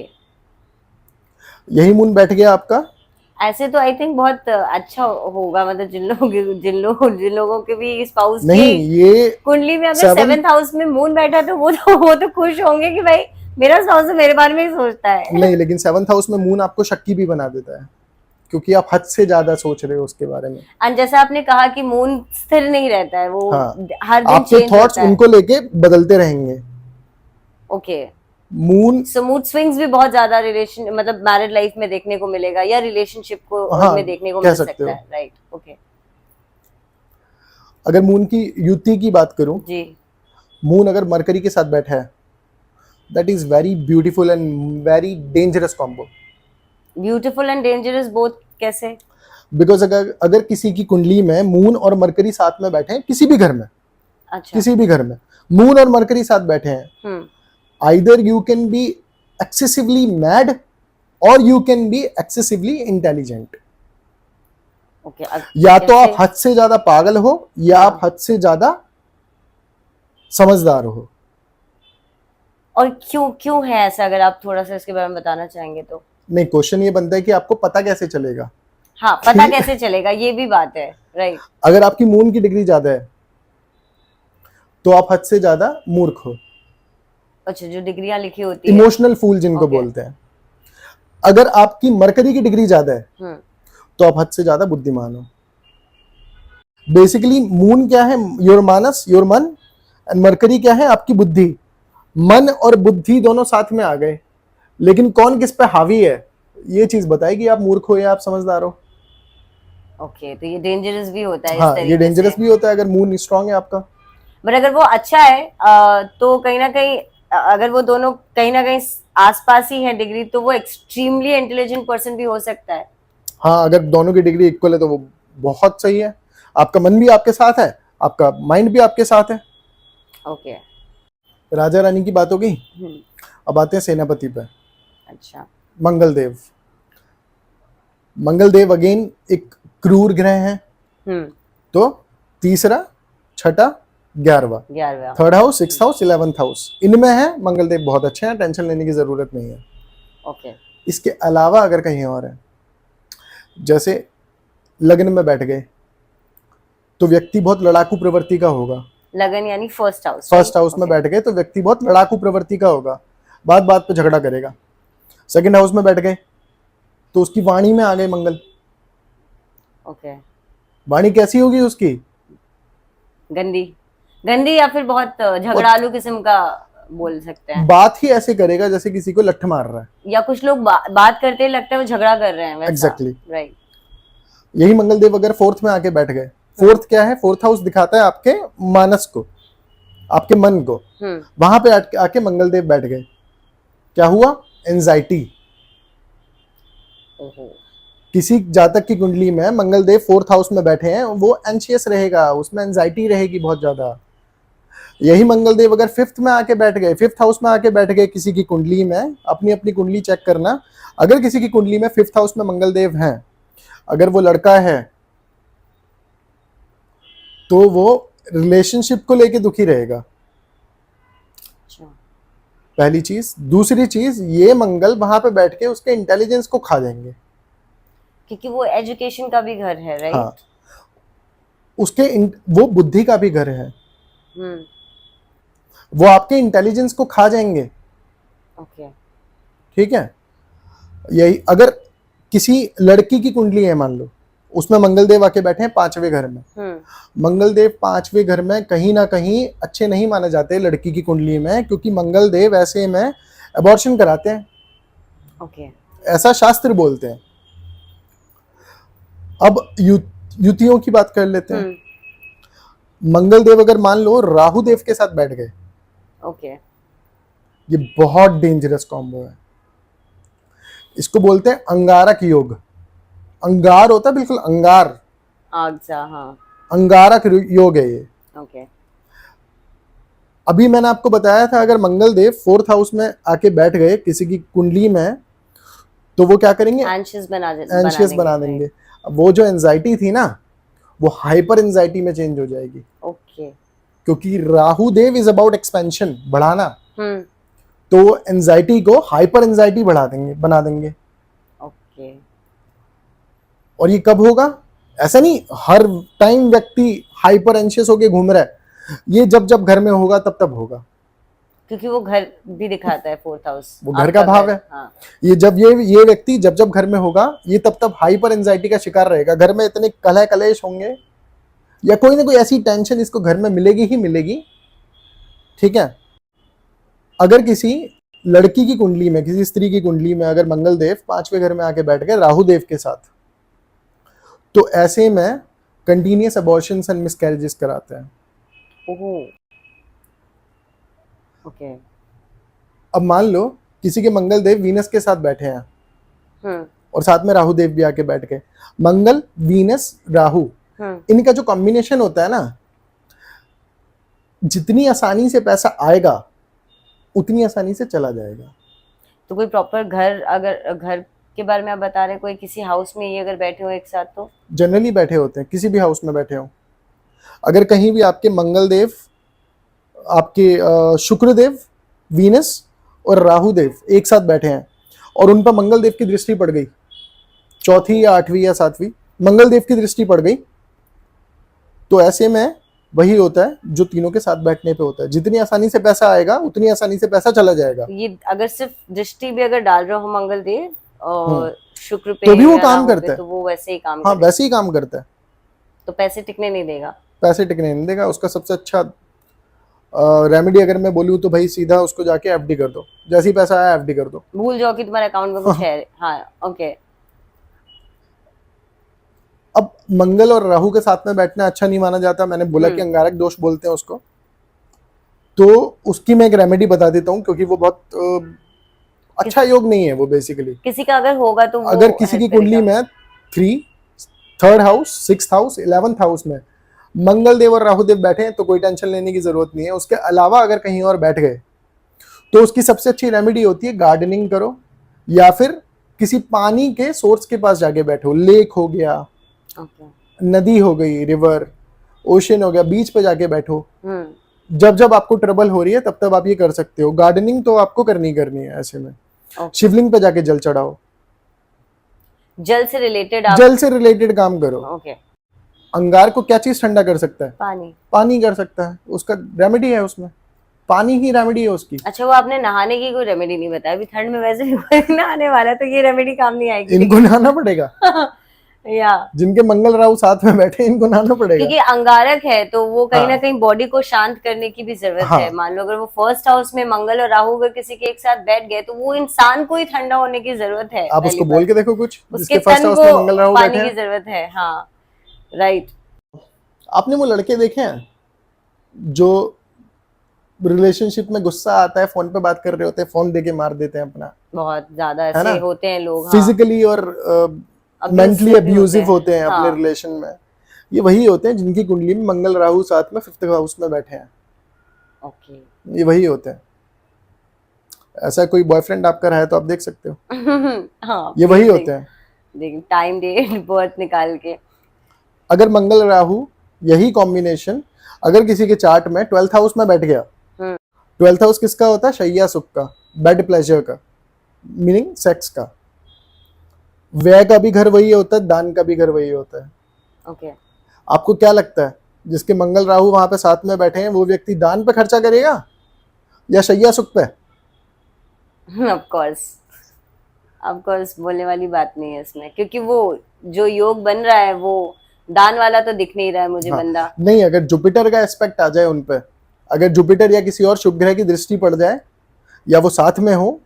यही मून बैठ गया आपका। ऐसे तो आई थिंक बहुत अच्छा होगा, मतलब जिन लोगों के भी स्पाउस नहीं, की ये कुंडली में अगर Seventh- सेवेंथ हाउस में मून बैठा तो वो तो खुश होंगे कि भाई मेरा स्पाउस मेरे बारे में ही सोचता है। नहीं, लेकिन सेवंथ हाउस में मून आपको शक्की भी बना देता है, क्योंकि आप हद से ज्यादा सोच रहे हो उसके बारे में। और जैसा आपने कहा कि मून स्थिर नहीं रहता है, वो हाँ, हर दिन आपके चेंज थॉट्स होता है। उनको लेके बदलते रहेंगे। Okay, moon, so mood swings भी बहुत ज्यादा रिलेशन मतलब मैरिड लाइफ में देखने को मिलेगा या रिलेशनशिप को हाँ, में देखने को कह मिल सकते सकता हो। है, राइट? ओके अगर मून की युति की बात करूं, जी, मून अगर मरकरी के साथ बैठा है, that is very beautiful and very dangerous combo. Beautiful and dangerous both कैसे? बिकॉज अगर अगर किसी की कुंडली में मून और मरकरी साथ में बैठे हैं, किसी भी घर में, अच्छा, किसी भी घर में मून और मरकरी साथ बैठे हैं, hmm, either you can be excessively mad और you can be excessively intelligent. Okay, या तो आप कैसे? हद से ज्यादा पागल हो या हाँ। आप हद से ज्यादा समझदार हो। और क्यों क्यों है ऐसा, अगर आप थोड़ा सा इसके बारे में बताना चाहेंगे तो? नहीं, क्वेश्चन ये बनता है कि आपको पता कैसे चलेगा। हाँ, पता कैसे चलेगा, ये भी बात है, राइट? अगर आपकी मून की डिग्री ज्यादा है तो आप हद से ज्यादा मूर्ख हो, अच्छा, जो डिग्रियां लिखी होती है। इमोशनल फूल जिनको Okay. बोलते हैं। अगर आपकी मरकरी की डिग्री ज्यादा है हम्म, तो आप हद से ज्यादा बुद्धिमान हो। बेसिकली मून क्या है? योर मानस, योर मन, एंड मरकरी क्या है? आपकी बुद्धि। मन और बुद्धि दोनों साथ में आ गए, लेकिन कौन किस पे हावी है ये चीज बताएगी आप मूर्ख हो या आप समझदार हो। ओके, तो ये डेंजरस भी होता है इस हाँ, तरीके ये डेंजरस से। भी होता है अगर मून स्ट्रांग है आपका। बट अगर वो अच्छा है तो कहीं ना कहीं अगर वो दोनों कहीं ना कहीं आसपास ही है डिग्री, तो वो एक्सट्रीमली इंटेलिजेंट पर्सन भी हो सकता है। हाँ, अगर दोनों की डिग्री इक्वल है तो वो बहुत सही है। आपका मन भी आपके साथ है, आपका माइंड भी आपके साथ है। ओके, राजा रानी की बात हो गई, हम्म, अब आते हैं सेनापति पे। अच्छा, मंगलदेव। मंगलदेव अगेन एक क्रूर ग्रह है, हम्म, तो तीसरा, छठा, 11वां, 11वां, third house, six house, 11th house, इनमें है मंगलदेव बहुत अच्छे हैं, टेंशन लेने की जरूरत नहीं है। ओके, इसके अलावा अगर कहीं और है, जैसे लग्न में बैठ गए तो व्यक्ति बहुत लड़ाकू प्रवृत्ति का होगा। लगन यानी फर्स्ट हाउस, फर्स्ट हाउस में बैठ गए तो व्यक्ति बहुत लड़ाकू प्रवृत्ति का होगा, बात बात पे झगड़ा करेगा। सेकंड हाउस में बैठ गए तो उसकी वाणी में आ गए मंगल। ओके, वाणी कैसी होगी उसकी? गंदी, गंदी या फिर बहुत झगड़ालू किस्म का बोल सकते हैं, बात ही ऐसे करेगा जैसे किसी को लठ मार रहा है। या कुछ लोग बात करते ही लगता है वो झगड़ा कर रहे हैं वैसा। Exactly. राइट, यही मंगलदेव अगर फोर्थ में आके बैठ गए, फोर्थ क्या है? फोर्थ हाउस दिखाता है आपके मानस को, आपके मन को। वहां पे आके मंगलदेव बैठ गए, क्या हुआ? एंजाइटी। ओहो, किसी जातक की कुंडली में मंगलदेव फोर्थ हाउस में बैठे हैं, वो एंशियस रहेगा, उसमें एंजाइटी रहेगी बहुत ज्यादा। यही मंगलदेव अगर फिफ्थ में आके बैठ गए, फिफ्थ हाउस में आके बैठ गए किसी की कुंडली में, अपनी अपनी कुंडली चेक करना, अगर किसी की कुंडली में फिफ्थ हाउस में मंगलदेव हैं, अगर वो लड़का है तो वो रिलेशनशिप को लेके दुखी रहेगा, अच्छा, पहली चीज। दूसरी चीज, ये मंगल वहां पे बैठ के उसके इंटेलिजेंस को खा जाएंगे। क्योंकि वो एजुकेशन का भी घर है, राइट? हाँ, वो बुद्धि का भी घर है, हम्म, वो आपके इंटेलिजेंस को खा जाएंगे। ओके, ठीक है, यही अगर किसी लड़की की कुंडली है मान लो, उसमें मंगलदेव आके बैठे हैं पांचवें घर में, मंगलदेव पांचवें घर में कहीं ना कहीं अच्छे नहीं माने जाते लड़की की कुंडली में, क्योंकि मंगलदेव ऐसे में अबॉर्शन कराते हैं, ओके, ऐसा शास्त्र बोलते हैं। अब युतियों की बात कर लेते हैं। मंगलदेव अगर मान लो राहु देव के साथ बैठ गए, ओके, ये बहुत डेंजरस कॉम्बो है। इसको बोलते हैं अंगारक योग। अंगार होता है, बिल्कुल अंगार, आग सा, हाँ, अंगारक योग है ये। ओके, अभी मैंने आपको बताया था अगर मंगल देव 4th हाउस में आके बैठ गए किसी की कुंडली में, तो वो क्या करेंगे, एंशियस बना देंगे। अब वो जो एंजाइटी थी ना, वो हाइपर एंजाइटी में चेंज हो जाएगी। ओके। क्योंकि राहु देव इज अबाउट एक्सपेंशन, बढ़ाना, हम्म। तो एंजाइटी को हाइपर एंजाइटी बना देंगे। ओके। और ये कब होगा? ऐसा नहीं हर टाइम व्यक्ति हाइपर एंशियस होके घूम रहा है, ये जब जब घर में होगा तब तब होगा, क्योंकि वो घर भी दिखाता है 4th हाउस, वो घर का भाव है। हाँ। ये व्यक्ति जब जब घर में होगा, ये तब तब हाइपर एंजाइटी का शिकार रहेगा। घर में इतने कलह कलेश होंगे या कोई ना कोई ऐसी टेंशन इसको घर में मिलेगी ही मिलेगी। ठीक है, अगर किसी लड़की की कुंडली में, किसी स्त्री की कुंडली में अगर मंगल देव 5वें घर में आके बैठ गए राहु देव के साथ, तो ऐसे में कंटिन्यूअस अबॉर्शंस एंड मिसकैरेजेस कराते हैं। ओके। अब मान लो किसी के मंगल देव वीनस के साथ बैठे हैं और साथ में राहु देव भी आके बैठ गए। मंगल वीनस राहु, इनका जो कॉम्बिनेशन होता है ना, जितनी आसानी से पैसा आएगा उतनी आसानी से चला जाएगा। तो कोई प्रॉपर घर, अगर घर के बारे में आप बता रहे हैं, कोई किसी हाउस में ये अगर बैठे हो एक साथ, तो जनरली बैठे होते हैं, किसी भी हाउस में बैठे हो। अगर कहीं भी आपके मंगल देव, आपके शुक्र देव, वीनस और राहु देव एक साथ बैठे हैं और उन पर मंगल देव की दृष्टि पड़ गई, 4थी या 8वीं या 7वीं मंगल देव की दृष्टि पड़ गई, तो ऐसे में वही होता है जो तीनों के साथ बैठने पे होता है। जितनी आसानी से पैसा आएगा उतनी आसानी से पैसा चला जाएगा। ये अगर सिर्फ दृष्टि भी अगर डाल रहे हो मंगल देव और शुक्र पे, तो भी वो या काम राहु करता पे, है। तो वो वैसे ही काम हाँ, करेगा। वैसे ही काम करता है। तो पैसे टिकने नहीं देगा। पैसे टिकने नहीं देगा। उसका सबसे अच्छा रेमेडी अगर मैं बोलूँ तो भाई सीधा उसको जाके एफडी कर दो, जैसे ही पैसा आया एफडी कर दो। भूल जाओ कि तुम्हारे अकाउंट में कुछ है। हाँ, ओके। अब मंगल और राहु के साथ में बैठना अच्छा नहीं माना जाता, मैंने बोला कि अंगारक दोष बोलते हैं उसको, तो उसकी मैं एक रेमेडी बता देता हूँ, क्योंकि वो बहुत अच्छा योग नहीं है वो। बेसिकली किसी का अगर होगा तो वो अगर किसी की कुंडली में 3rd house, 6th house, 11th house में मंगल देव और राहु देव बैठे हैं तो कोई टेंशन लेने की जरूरत नहीं है। उसके अलावा अगर कहीं और बैठ गए तो उसकी सबसे अच्छी रेमेडी होती है गार्डनिंग करो, या फिर किसी पानी के सोर्स के पास जाके बैठो। लेक हो गया, नदी हो गई, रिवर, ओशन हो गया, बीच पे जाके बैठो। जब जब आपको ट्रबल हो रही है तब तब आप ये कर सकते हो। गार्डनिंग तो आपको करनी है ऐसे में। शिवलिंग पे जाके जल चढ़ाओ, जल से रिलेटेड काम करो। ओके। अंगार को क्या चीज ठंडा कर सकता है? पानी कर सकता है, उसका रेमेडी है उसमें, पानी ही रेमेडी है उसकी। अच्छा, वो आपने नहाने की कोई रेमेडी नहीं बताया। अभी ठंड में वैसे भी नहाने वाला है, तो ये रेमेडी काम नहीं आएगी। इनको नहाना पड़ेगा या जिनके मंगल राहु साथ में बैठे इनको नहाना पड़ेगा, क्योंकि अंगारक है तो वो कहीं ना कहीं बॉडी को शांत करने की भी जरूरत है। मान लो अगर वो 1st हाउस में मंगल और राहु अगर किसी के एक साथ बैठ गए तो वो इंसान को ही ठंडा होने की जरूरत है। आप उसको बोल के देखो कुछ, उसके तन को पानी की जरूरत है। हाँ, राइट। आपने वो लड़के देखे हैं जो रिलेशनशिप में गुस्सा आता है, फोन पे बात कर रहे होते हैं, फोन देके मार देते हैं अपना? बहुत ज्यादा ऐसे होते हैं लोग, फिजिकली और मेंटली अब्यूजिव होते हैं अपने रिलेशन में। ये वही होते हैं जिनकी कुंडली में मंगल राहु साथ में 5th हाउस में बैठे हैं। ओके, ये वही होते हैं। ऐसा कोई बॉयफ्रेंड आपका रहा है तो आप देख सकते हो। हाँ, ये वही होते हैं। देखिए टाइम डेट बर्थ निकाल के, अगर मंगल राहु यही कॉम्बिनेशन अगर किसी के चार्ट में 12th हाउस में बैठ गया, 12th हाउस किसका होता है? शैया सुख का, बेड प्लेजर का, मीनिंग सेक्स का। व्यय का भी घर वही होता है, दान का भी घर वही होता है। ओके। आपको क्या लगता है जिसके मंगल राहु वहां पे साथ में बैठे हैं वो व्यक्ति दान पे खर्चा करेगा या शैया सुख पे? ऑफ कोर्स बोलने वाली बात नहीं है इसमें, क्योंकि वो जो योग बन रहा है वो दान वाला तो दिख नहीं रहा है मुझे। बंदा नहीं, अगर जुपिटर का एस्पेक्ट आ जाए उन पे, अगर जुपिटर या किसी और शुभ ग्रह की दृष्टि पड़ जाए या वो साथ में हो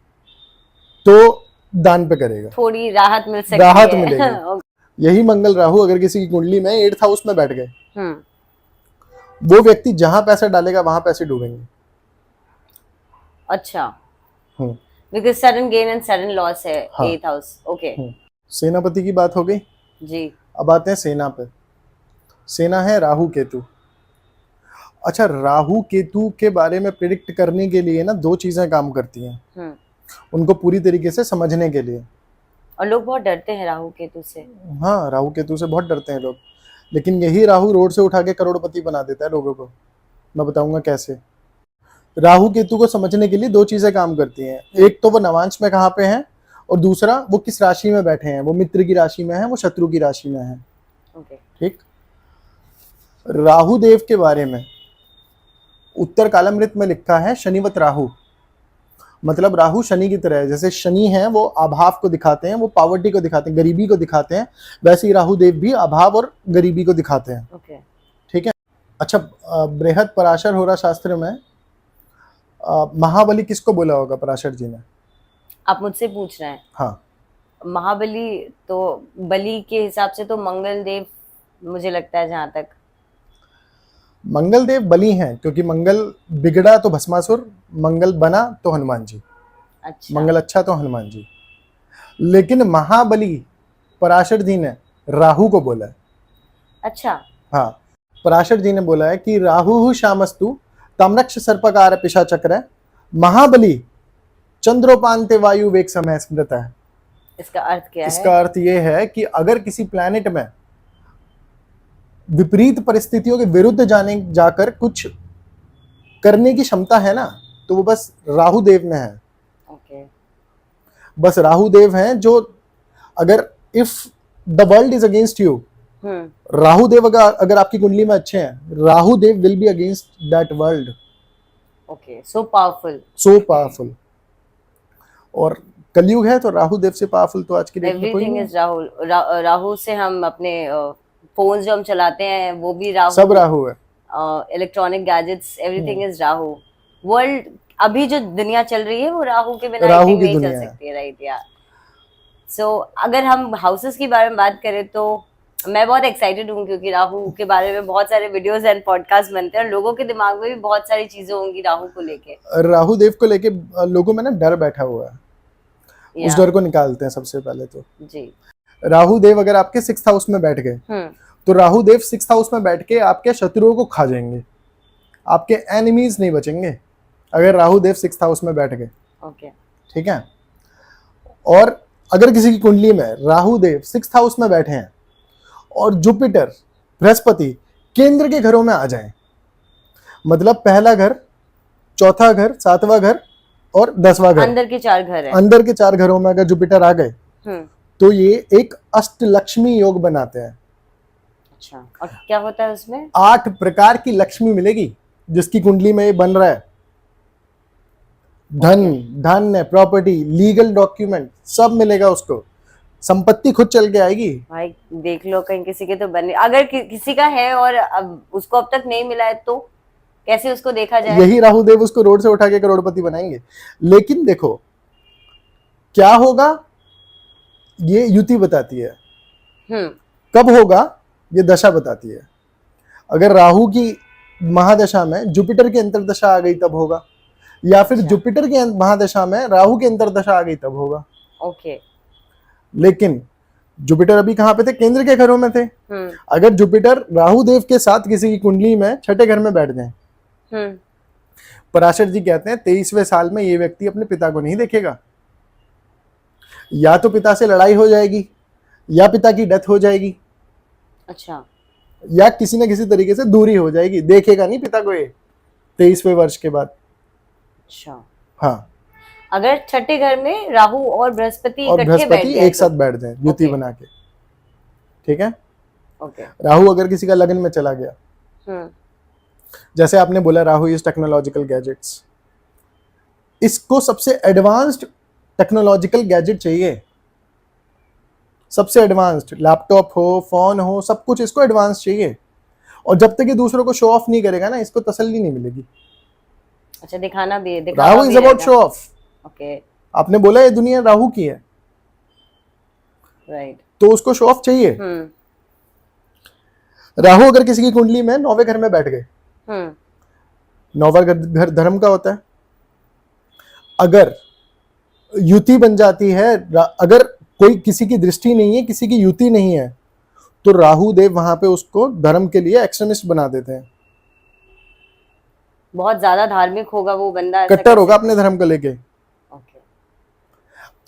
तो दान पे करेगा, थोड़ी राहत मिल सकती है। राहत मिलेगी। यही मंगल राहु अगर किसी की कुंडली में 8th हाउस में बैठ गए, वो व्यक्ति जहां पैसा डालेगा वहां पैसे डूबेंगे। अच्छा, because sudden gain and sudden loss है 8th हाउस। ओके। सेनापति की बात हो गई जी। अब आते हैं सेना पे। सेना है राहु केतु। अच्छा, राहु केतु के बारे में प्रिडिक्ट करने के लिए ना दो चीजें काम करती हैं, हम्म। उनको पूरी तरीके से समझने के लिए। और लोग बहुत डरते हैं राहु केतु से। हाँ, राहु केतु से बहुत डरते हैं लोग, लेकिन यही राहु रोड से उठा के करोड़पति बना देता है लोगों को। मैं बताऊंगा कैसे। राहु केतु को समझने के लिए दो चीजें काम करती हैं, एक तो वो नवांश में कहाँ पे हैं, और दूसरा वो किस राशि में बैठे हैं, वो मित्र की राशि में है, वो शत्रु की राशि में है। ओके। ठीक। राहु देव के बारे में उत्तर कालामृत में लिखा है शनिवत राहु, मतलब राहु शनि की तरह है। जैसे शनि है वो अभाव को दिखाते हैं, वो पॉवर्टी को दिखाते हैं, गरीबी को दिखाते हैं, वैसे ही राहु देव भी अभाव और गरीबी को दिखाते हैं। ओके। ठीक है। अच्छा, बृहद पराशर होरा शास्त्र में महाबली किसको बोला होगा पराशर जी ने? आप मुझसे पूछ रहे हैं? हाँ, महाबली तो बलि के हिसाब से तो मंगल देव मुझे लगता है, जहां तक। मंगल देव बली हैं, क्योंकि मंगल बिगड़ा तो भस्मासुर, मंगल बना तो हनुमान जी। अच्छा। मंगल अच्छा तो हनुमान जी। लेकिन महाबली पराशर जी ने राहु को बोला है। अच्छा। हाँ, पराशर जी ने बोला है कि राहु श्यामस्तु तमरक्ष सर्पकार पिशा चक्र महाबली चंद्रोपांते वायु वेग समय स्मृत है। इसका अर्थ क्या है? इसका अर्थ यह है कि अगर किसी प्लैनेट में विपरीत परिस्थितियों के विरुद्ध जाकर कुछ करने की क्षमता है ना, तो वो बस राहु देव में है। ओके। बस राहु देव हैं जो, अगर if the world is against you, Rahu Dev अगर आपकी कुंडली में अच्छे हैं, Rahu Dev will be against that world. Okay, so powerful. So powerful. और कलयुग है तो राहु देव से पावरफुल तो आज की डेट में कोई एवरीथिंग नहीं। इज राहु। राहु से हम अपने फोन जो हम चलाते हैं वो भी राहु, सब राहु है। Electronic gadgets, everything is Rahu. World अभी जो दुनिया चल रही है वो राहु के बिना राहु आई थिंक की नहीं चल दुनिया है। सकती है, राइट? या सो अगर हम हाउसेस के बारे में बात करें तो मैं बहुत एक्साइटेड हूँ, क्योंकि राहु के बारे में बहुत सारे वीडियोस एंड पॉडकास्ट बनते हैं और लोगों के दिमाग में भी बहुत सारी चीजें होंगी राहु को लेके। राहु देव को लेके लोगों में ना डर बैठा हुआ है, उस डर को निकालते हैं सबसे पहले तो। जी। राहु देव अगर आपके 6th हाउस में बैठ गए, तो राहु देव 6th हाउस में बैठ के आपके शत्रुओं को खा जाएंगे, आपके एनिमीज नहीं बचेंगे अगर राहु देव 6th हाउस में बैठ गए। ओके। ठीक है। और अगर किसी की कुंडली में राहु देव 6th हाउस में बैठे हैं और जुपिटर बृहस्पति केंद्र के घरों में आ जाएं, मतलब पहला घर, चौथा घर, 7वां घर और 10वां घर, अंदर के 4 घर हैं। अंदर के 4 घरों में अगर जुपिटर आ गए तो ये एक अष्टलक्ष्मी योग बनाते हैं। अच्छा, और क्या होता है उसमें? 8 प्रकार की लक्ष्मी मिलेगी जिसकी कुंडली में ये बन रहा है। धन, धन, प्रॉपर्टी, लीगल डॉक्यूमेंट सब मिलेगा उसको, संपत्ति खुद चल के आएगी। भाई देख लो, कहीं किसी के तो बने, अगर किसी का है और अब उसको अब तक नहीं मिला है तो कैसे उसको देखा जाए? यही राहु देव उसको रोड से उठा के करोड़पति बनाएंगे। लेकिन देखो क्या होगा, ये युति बताती है। कब होगा ये दशा बताती है। अगर राहु की महादशा में जुपिटर की अंतर्दशा आ गई तब होगा, या फिर जुपिटर की महादशा में राहु की अंतर्दशा आ गई तब होगा। ओके। लेकिन जुपिटर अभी कहाँ पे थे? केंद्र के घरों में थे। अगर जुपिटर राहु देव के साथ किसी की कुंडली में 6ठे घर में बैठ जाए, पराशर जी कहते हैं 23वें साल में ये व्यक्ति अपने पिता को नहीं देखेगा। या तो पिता से लड़ाई हो जाएगी, या पिता की डेथ हो जाएगी। अच्छा। या किसी न किसी तरीके से दूरी हो जाएगी, देखेगा नहीं पिता को ये 23वें वर्ष के बाद। अच्छा। हाँ, अगर 6ठे घर में राहु और बृहस्पति एक साथ बैठ जाए युति बना के। ठीक है। ओके। राहु अगर किसी का लगन में चला गया, जैसे आपने बोला राहु इज टेक्नोलॉजिकल गैजेट्स, इसको सबसे एडवांस्ड टेक्नोलॉजिकल गैजेट चाहिए। सबसे एडवांस्ड लैपटॉप हो, फोन हो, सब कुछ इसको एडवांस चाहिए। और जब तक ये दूसरों को शो ऑफ नहीं करेगा ना, इसको तसल्ली नहीं मिलेगी। अच्छा, दिखाना भी है। Rahu is about show off. Okay. आपने बोला ये दुनिया राहु की है, राइट, तो उसको शो ऑफ चाहिए। राहु अगर किसी की कुंडली में 9वें घर में बैठ गए, 9वां घर धर्म का होता है। अगर युति बन जाती है, अगर कोई किसी की दृष्टि नहीं है, किसी की युति नहीं है, तो राहु देव वहां पे उसको धर्म के लिए एक्सट्रीमिस्ट बना देते हैं। बहुत ज्यादा धार्मिक होगा वो बंदा, ऐसा कट्टर होगा कैसे? अपने धर्म को लेके। ओके।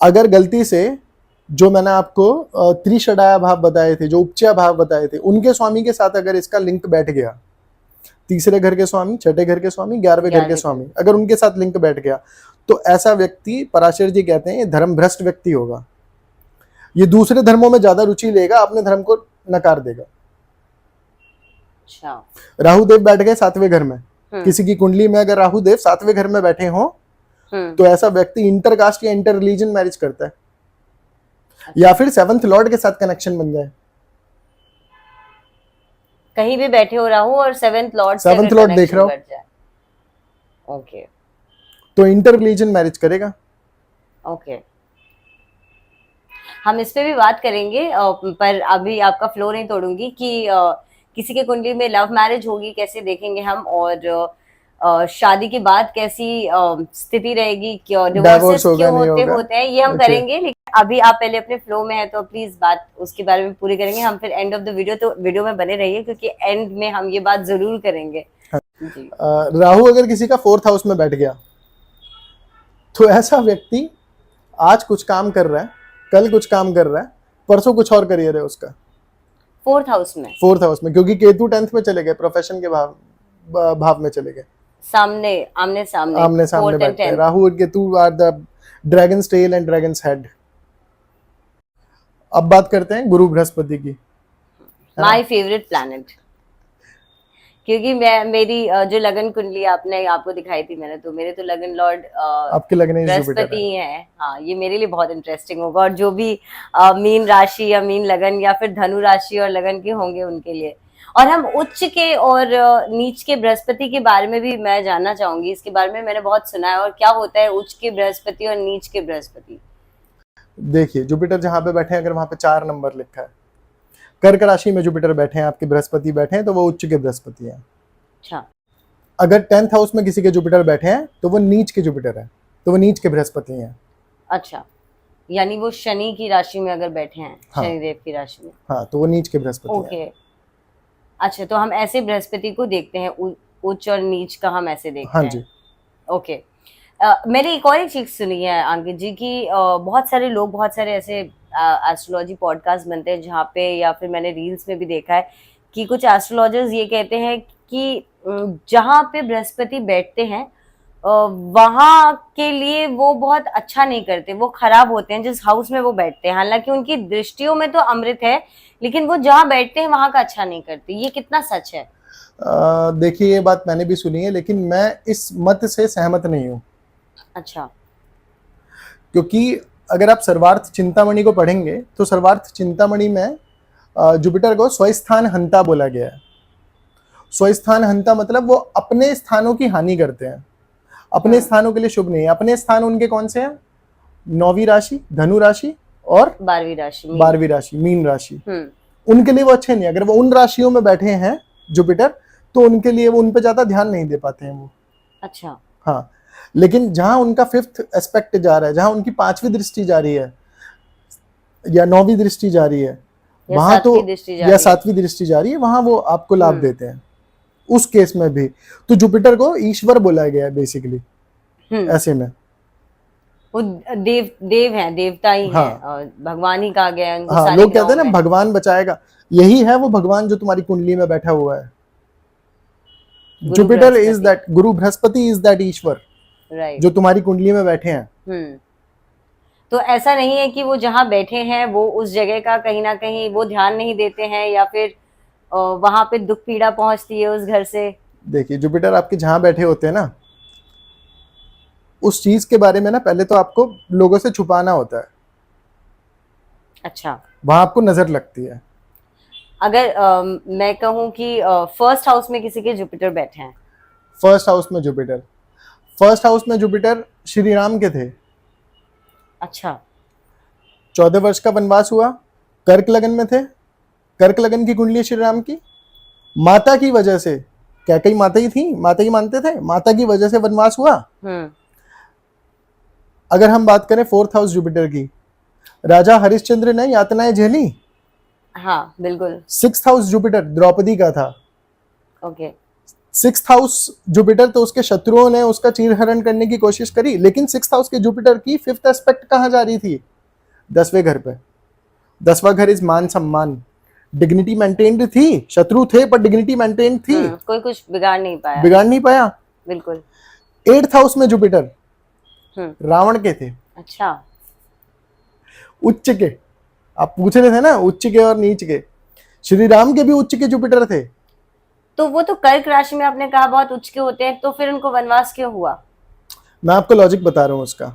अगर गलती से जो मैंने आपको त्रिषडाया भाव बताए थे, जो उपचय भाव बताए थे, उनके स्वामी के साथ अगर इसका लिंक बैठ गया, तीसरे घर के स्वामी, छठे घर के स्वामी, 11वें घर के 11वें स्वामी, अगर उनके साथ लिंक बैठ गया, तो ऐसा व्यक्ति, पराशर जी कहते हैं, ये धर्म भ्रष्ट व्यक्ति होगा। ये दूसरे धर्मों में ज्यादा रुचि लेगा, अपने धर्म को नकार देगा। अच्छा। राहु देव बैठ गए 7वें घर में, हम्म। किसी की कुंडली में अगर राहु देव 7वें घर में बैठे हो, तो ऐसा व्यक्ति इंटर कास्ट या इंटर रिलीजन मैरिज करता है, या फिर 7th लॉर्ड के साथ कनेक्शन बन जाए। कहीं भी बैठे हो राहु और 7th लॉर्ड से 7th अगर लॉर्ड देख connection रहा हो, बढ़ जाए। ओके तो इंटर रिलीजन मैरिज करेगा। ओके, हम इस पे भी बात करेंगे, पर अभी आपका फ्लो नहीं तोड़ूंगी कि किसी के कुंडली में लव मैरिज होगी कैसे देखेंगे हम, और शादी के बाद कैसी स्थिति रहेगी, क्यों डिवोर्सेस Divorce होगा, क्यों नहीं होते होगा। होते हैं, ये हम Okay. करेंगे। लेकिन अभी आप पहले अपने फ्लो में है तो प्लीज बात उसके बारे में पूरी करेंगे हम, फिर एंड ऑफ द वीडियो, तो वीडियो में बने रहिए क्योंकि एंड में हम ये बात जरूर करेंगे। जी। राहु अगर किसी का 4th हाउस में बैठ गया, तो ऐसा व्यक्ति आज कुछ काम कर रहा है, कल कुछ काम कर रहा है, परसों कुछ और करियर है उसका। 4th हाउस में, 4th हाउस में, क्योंकि केतु 10th में चले गए, प्रोफेशन के भाव में चले गए, सामने आमने सामने आमने सामने 4th and बैठते हैं। 10th। राहु और Ketu are the dragon's tail and dragon's head. अब बात करते हैं गुरु बृहस्पति की। माय फेवरेट प्लैनेट, क्योंकि मैं मेरी जो लगन कुंडली आपने आपको दिखाई थी मैंने, तो मेरे तो लगन लॉर्ड आपके लगने जुपिटर बृहस्पति है। ही है। हाँ, ये मेरे लिए बहुत इंटरेस्टिंग होगा, और जो भी मीन राशि या मीन लगन या फिर धनु राशि और लगन के होंगे उनके लिए। और हम उच्च के और नीच के बृहस्पति के बारे में भी मैं जानना चाहूंगी, इसके बारे में मैंने बहुत सुना है, और क्या होता है उच्च के बृहस्पति और नीच के बृहस्पति। देखिए, जुपिटर जहां पे बैठे हैं, अगर वहां पे 4 नंबर लिखा है, कर्क राशि में जुपिटर बैठे हैं, आपके बृहस्पति बैठे हैं, तो वो उच्च के बृहस्पति हैं। अच्छा। अगर 10th हाउस में किसी के जुपिटर बैठे हैं, तो वो नीच के जुपिटर है, तो वो नीच के बृहस्पति हैं। अच्छा, यानी वो शनि की राशि में अगर बैठे हैं, हाँ। शनिदेव की राशि में, हाँ, तो वो नीच के बृहस्पति हैं। ओके। अच्छा, तो हम ऐसे बृहस्पति को देखते हैं, उच्च और नीच का हम ऐसे देखते हाँ हैं। जी। ओके। मैंने एक और एक चीज सुनी है अंकित जी की, बहुत सारे लोग, बहुत सारे ऐसे एस्ट्रोलॉजी पॉडकास्ट बनते हैं जहाँ पे, या फिर मैंने रील्स में भी देखा है कि कुछ एस्ट्रोलॉजर्स ये कहते हैं कि जहाँ पे बृहस्पति बैठते हैं वहां के लिए वो बहुत अच्छा नहीं करते, वो खराब होते हैं जिस हाउस में वो बैठते हैं। हालांकि उनकी दृष्टियों में तो अमृत है, लेकिन वो जहाँ बैठते हैं वहां का अच्छा नहीं करते। ये कितना सच है? देखिए, ये बात मैंने भी सुनी है, लेकिन मैं इस मत से सहमत नहीं हूँ। अच्छा। क्योंकि अगर आप सर्वार्थ चिंतामणि को पढ़ेंगे, तो सर्वार्थ चिंतामणि में जुपिटर को स्वस्थान हंता बोला गया है। स्वस्थान हंता मतलब वो अपने स्थानों की हानि करते हैं, अपने स्थानों के लिए शुभ नहीं है। अपने स्थान उनके कौन से हैं? 9वीं राशि, धनु राशि, और 12वीं राशि, 12वीं राशि, मीन राशि। उनके लिए वो अच्छे नहीं। अगर वो उन राशियों में बैठे हैं जुपिटर, तो उनके लिए वो उन पे ज्यादा ध्यान नहीं दे पाते हैं वो। अच्छा। हाँ, लेकिन जहां उनका 5th एस्पेक्ट जा रहा है, जहां उनकी 5वीं दृष्टि जा रही है, या 9वीं दृष्टि जा रही है, वहां तो, या 7वीं दृष्टि जा रही है, वहां वो आपको लाभ देते हैं। उस केस में भी तो जुपिटर को ईश्वर बोला गया है बेसिकली। ऐसे में वो देव हैं, देवता ही हाँ। हैं, और भगवान ही कहा गया है उनको। हाँ, सारे लोग कहते हैं ना ग्रहों में। भगवान बचाएगा, यही है वो भगवान जो तुम्हारी कुंडली में बैठा हुआ है। Jupiter is that, Guru Brihaspati is that Ishwar, right, जो तुम्हारी कुंडली में बैठे हैं। तो ऐसा नहीं है कि वो जहाँ बैठे हैं वो उस जगह का कहीं ना कहीं वो ध्यान नहीं देते हैं, या फिर वहां पे दुख पीड़ा पहुंचती है उस घर से। देखिए, जुपिटर आपके जहां बैठे होते हैं ना, उस चीज के बारे में ना पहले तो आपको लोगों से छुपाना होता है। अच्छा। वहां आपको नजर लगती है। अगर मैं कहूँ कि फर्स्ट हाउस में किसी के जुपिटर बैठे हैं, फर्स्ट हाउस में जुपिटर, फर्स्ट हाउस में जुपिटर श्री राम के थे। अच्छा। 14 वर्ष का वनवास हुआ, कर्क लगन में थे। कर्क लगन की कुंडली श्री राम की, माता की वजह से, क्या कई माता ही थी, माता ही मानते थे, माता की वजह से वनवास हुआ। अगर हम बात करें 4th हाउस जुपिटर की, राजा हरिश्चंद्र ने यातनाएं झेली। हाँ बिल्कुल। 6th हाउस जुपिटर द्रौपदी का था। ओके। सिक्स्थ हाउस जुपिटर, तो उसके शत्रुओं ने उसका चीरहरण करने की कोशिश करी, लेकिन सिक्स्थ हाउस के जुपिटर की फिफ्थ एस्पेक्ट कहाँ जा रही थी? 10वें घर पे। 10वां घर इज मान सम्मान, डिग्निटी मेंटेन्ड थी। शत्रु थे पर डिग्निटी मेंटेन्ड थी। कोई कुछ बिगाड़ नहीं पाया। बिगाड़ नहीं पाया। बिल्कुल। 8th हाउस में जुपिटर रावण के थे। अच्छा। उच्च के, आप पूछ रहे थे ना उच्च के और नीच के, श्री राम के भी उच्च के जुपिटर थे। तो वो तो कर्क राशि में आपने कहा बहुत उच्च के होते हैं, तो फिर उनको वनवास क्यों हुआ? मैं आपको लॉजिक बता रहा हूं उसका।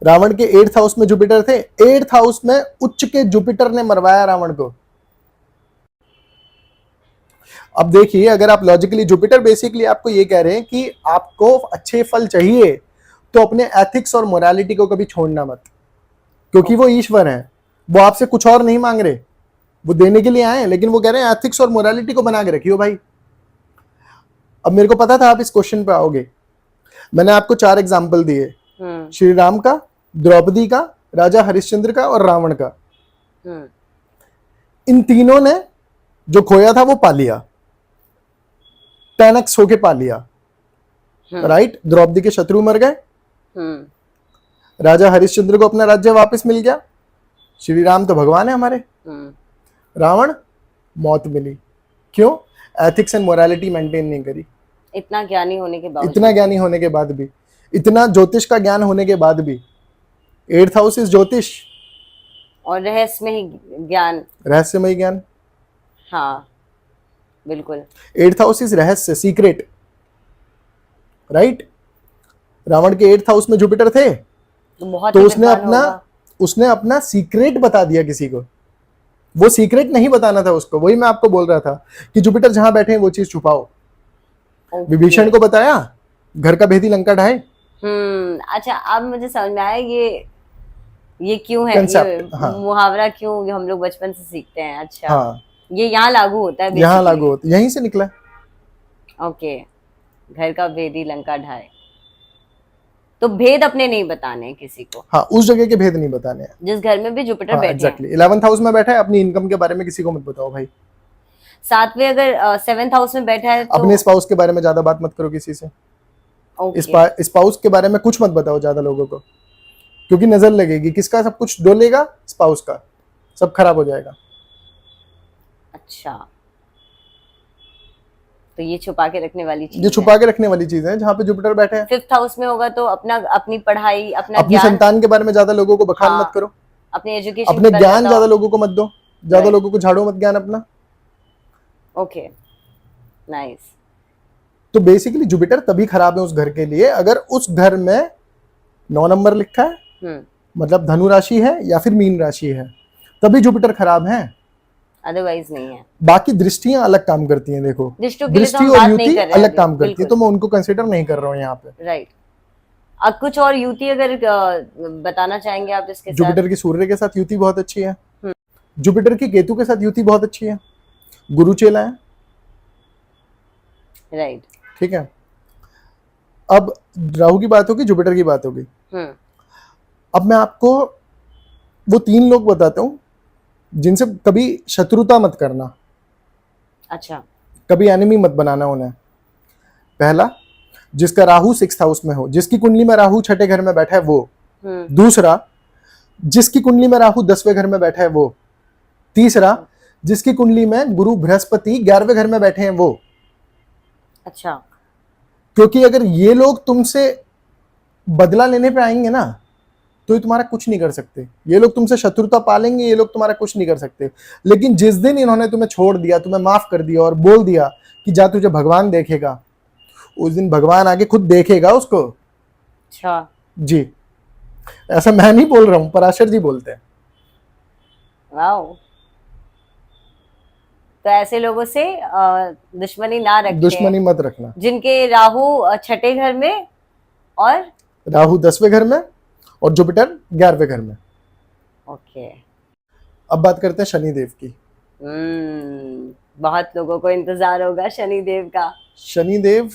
रावण के 8th हाउस में जुपिटर थे। 8th हाउस में उच्च के जुपिटर ने मरवाया रावण को। अब देखिए, अगर आप लॉजिकली, जुपिटर बेसिकली आपको ये कह रहे हैं कि आपको अच्छे फल चाहिए तो अपने एथिक्स और मोरालिटी को कभी छोड़ना मत, क्योंकि वो ईश्वर है। वो आपसे कुछ और नहीं मांग रहे, वो देने के लिए आए हैं, लेकिन वो कह रहे हैं एथिक्स और मोरालिटी को बना के रखियो भाई। अब मेरे को पता था आप इस क्वेश्चन पे आओगे। मैंने आपको 4 एग्जाम्पल दिए, श्री राम का, द्रौपदी का, राजा हरिश्चंद्र का और रावण का। इन तीनों ने जो खोया था वो पा लिया, 10x होके पा लिया। राइट? द्रौपदी के शत्रु मर गए, राजा हरिश्चंद्र को अपना राज्य वापस मिल गया, श्री राम तो भगवान है हमारे, रावण मौत मिली। क्यों? एथिक्स एंड मोरालिटी मेंटेन नहीं करी। इतना ज्ञानी होने के बाद, इतना ज्ञानी होने के बाद भी, इतना ज्योतिष का ज्ञान होने के बाद भी। 8th हाउस इज ज्योतिष और रहस्यमय ज्ञान, रहस्यमय ज्ञान। हाँ बिल्कुल। 8th हाउस इज रहस्य, सीक्रेट। राइट? रावण के 8th हाउस में जुपिटर थे, तो बहुत तो ही उसने विद्वान अपना होगा। उसने अपना सीक्रेट बता दिया किसी को। वो सीक्रेट नहीं बताना था उसको। वही मैं आपको बोल रहा था कि जुपिटर जहां बैठे हैं वो चीज छुपाओ। ओके। विभीषण को बताया, घर का भेदी लंका ढाए। अच्छा, अब मुझे समझ में आया ये क्यों है, Concept, ये हाँ। मुहावरा क्यों हम लोग बचपन से सीखते हैं। अच्छा, हाँ, ये यहाँ लागू होता है यहाँ basically। लागू होता, यहीं से निकला। ओके, घर का भेदी लंका ढाए। तो भेद अपने नहीं बताने हैं किसी को। हाँ, उस जगह के भेद नहीं बताने हैं। जिस घर में भी जुपिटर हाँ, बैठे एग्जैक्टली। 11th हाउस में बैठा है, अपनी इनकम के बारे में किसी को मत बताओ भाई। हैं, 7वें अगर 7th हाउस में बैठा है तो अपने स्पाउस के बारे में ज्यादा बात मत करो किसी से। ओके। स्पाउस के बारे में कुछ मत बताओ ज्यादा लोगों को, क्योंकि नजर लगेगी। किसका सब कुछ डोलेगा? स्पाउस का, सब खराब हो जाएगा। अच्छा, तो ये छुपा के रखने वाली चीज ये छुपा के रखने वाली चीज है जहाँ पे जुपिटर बैठे हैं। 5th हाउस में होगा तो अपनी पढ़ाई, अपना अपनी ज्ञान, संतान के बारे में ज्यादा लोगों को बखान हाँ, मत करो। अपनी एजुकेशन, अपने ज्ञान ज्यादा लोगों को मत दो, ज्यादा Right. लोगों को झाड़ो मत ज्ञान अपना। Okay, nice. तो बेसिकली जुपिटर तभी खराब है उस घर के लिए अगर उस घर में 9 नंबर लिखा है, मतलब धनु राशि है या फिर मीन राशि है, तभी जुपिटर खराब है। अदरवाइज नहीं है। बाकी दृष्टियां अलग काम करती हैं। देखो, दृष्टियों के लिए तो दृष्टि हम और बात नहीं युति कर रहे हैं अलग अभी, काम करती है, बिल्कुल। तो मैं उनको कंसिडर नहीं कर रहा हूँ यहाँ पे। राइट। अब कुछ और युति अगर बताना चाहेंगे आप इसके साथ? जुपिटर की सूर्य के साथ युति बहुत अच्छी है। जुपिटर की केतु के साथ युति बहुत अच्छी है। गुरु चेला है। राइट। ठीक है। अब राहु की बात होगी, जुपिटर की बात होगी। अब मैं आपको वो 3 लोग बताता हूँ जिनसे कभी शत्रुता मत करना, अच्छा। कभी एनिमी मत बनाना उन्हें। पहला, जिसका राहु 6th हाउस में हो, जिसकी कुंडली में राहु 6ठे घर में बैठा है वो। दूसरा, जिसकी कुंडली में राहु 10वें घर में बैठा है वो। तीसरा, जिसकी कुंडली में गुरु बृहस्पति 11वें घर में बैठे हैं वो। अच्छा। क्योंकि अगर ये लोग तुमसे बदला लेने पे आएंगे ना, तो ये तुम्हारा कुछ नहीं कर सकते। ये लोग तुमसे शत्रुता पालेंगे, ये लोग तुम्हारा कुछ नहीं कर सकते। लेकिन जिस दिन इन्होंने तुम्हें छोड़ दिया, तुम्हें माफ कर दिया और बोल दिया कि जा तुझे भगवान देखेगा, उस दिन भगवान आगे खुद देखेगा उसको। अच्छा जी, ऐसा मैं नहीं बोल रहा हूं, पराशर जी बोलते हैं। वाओ। तो ऐसे लोगों से दुश्मनी ना रखें, दुश्मनी मत रखना। जिनके राहु 6ठे घर में और राहु 10वें घर में और जुपिटर 11वें घर में। ओके। अब बात करते हैं शनिदेव की। बहुत लोगों को इंतजार होगा शनिदेव का। शनिदेव,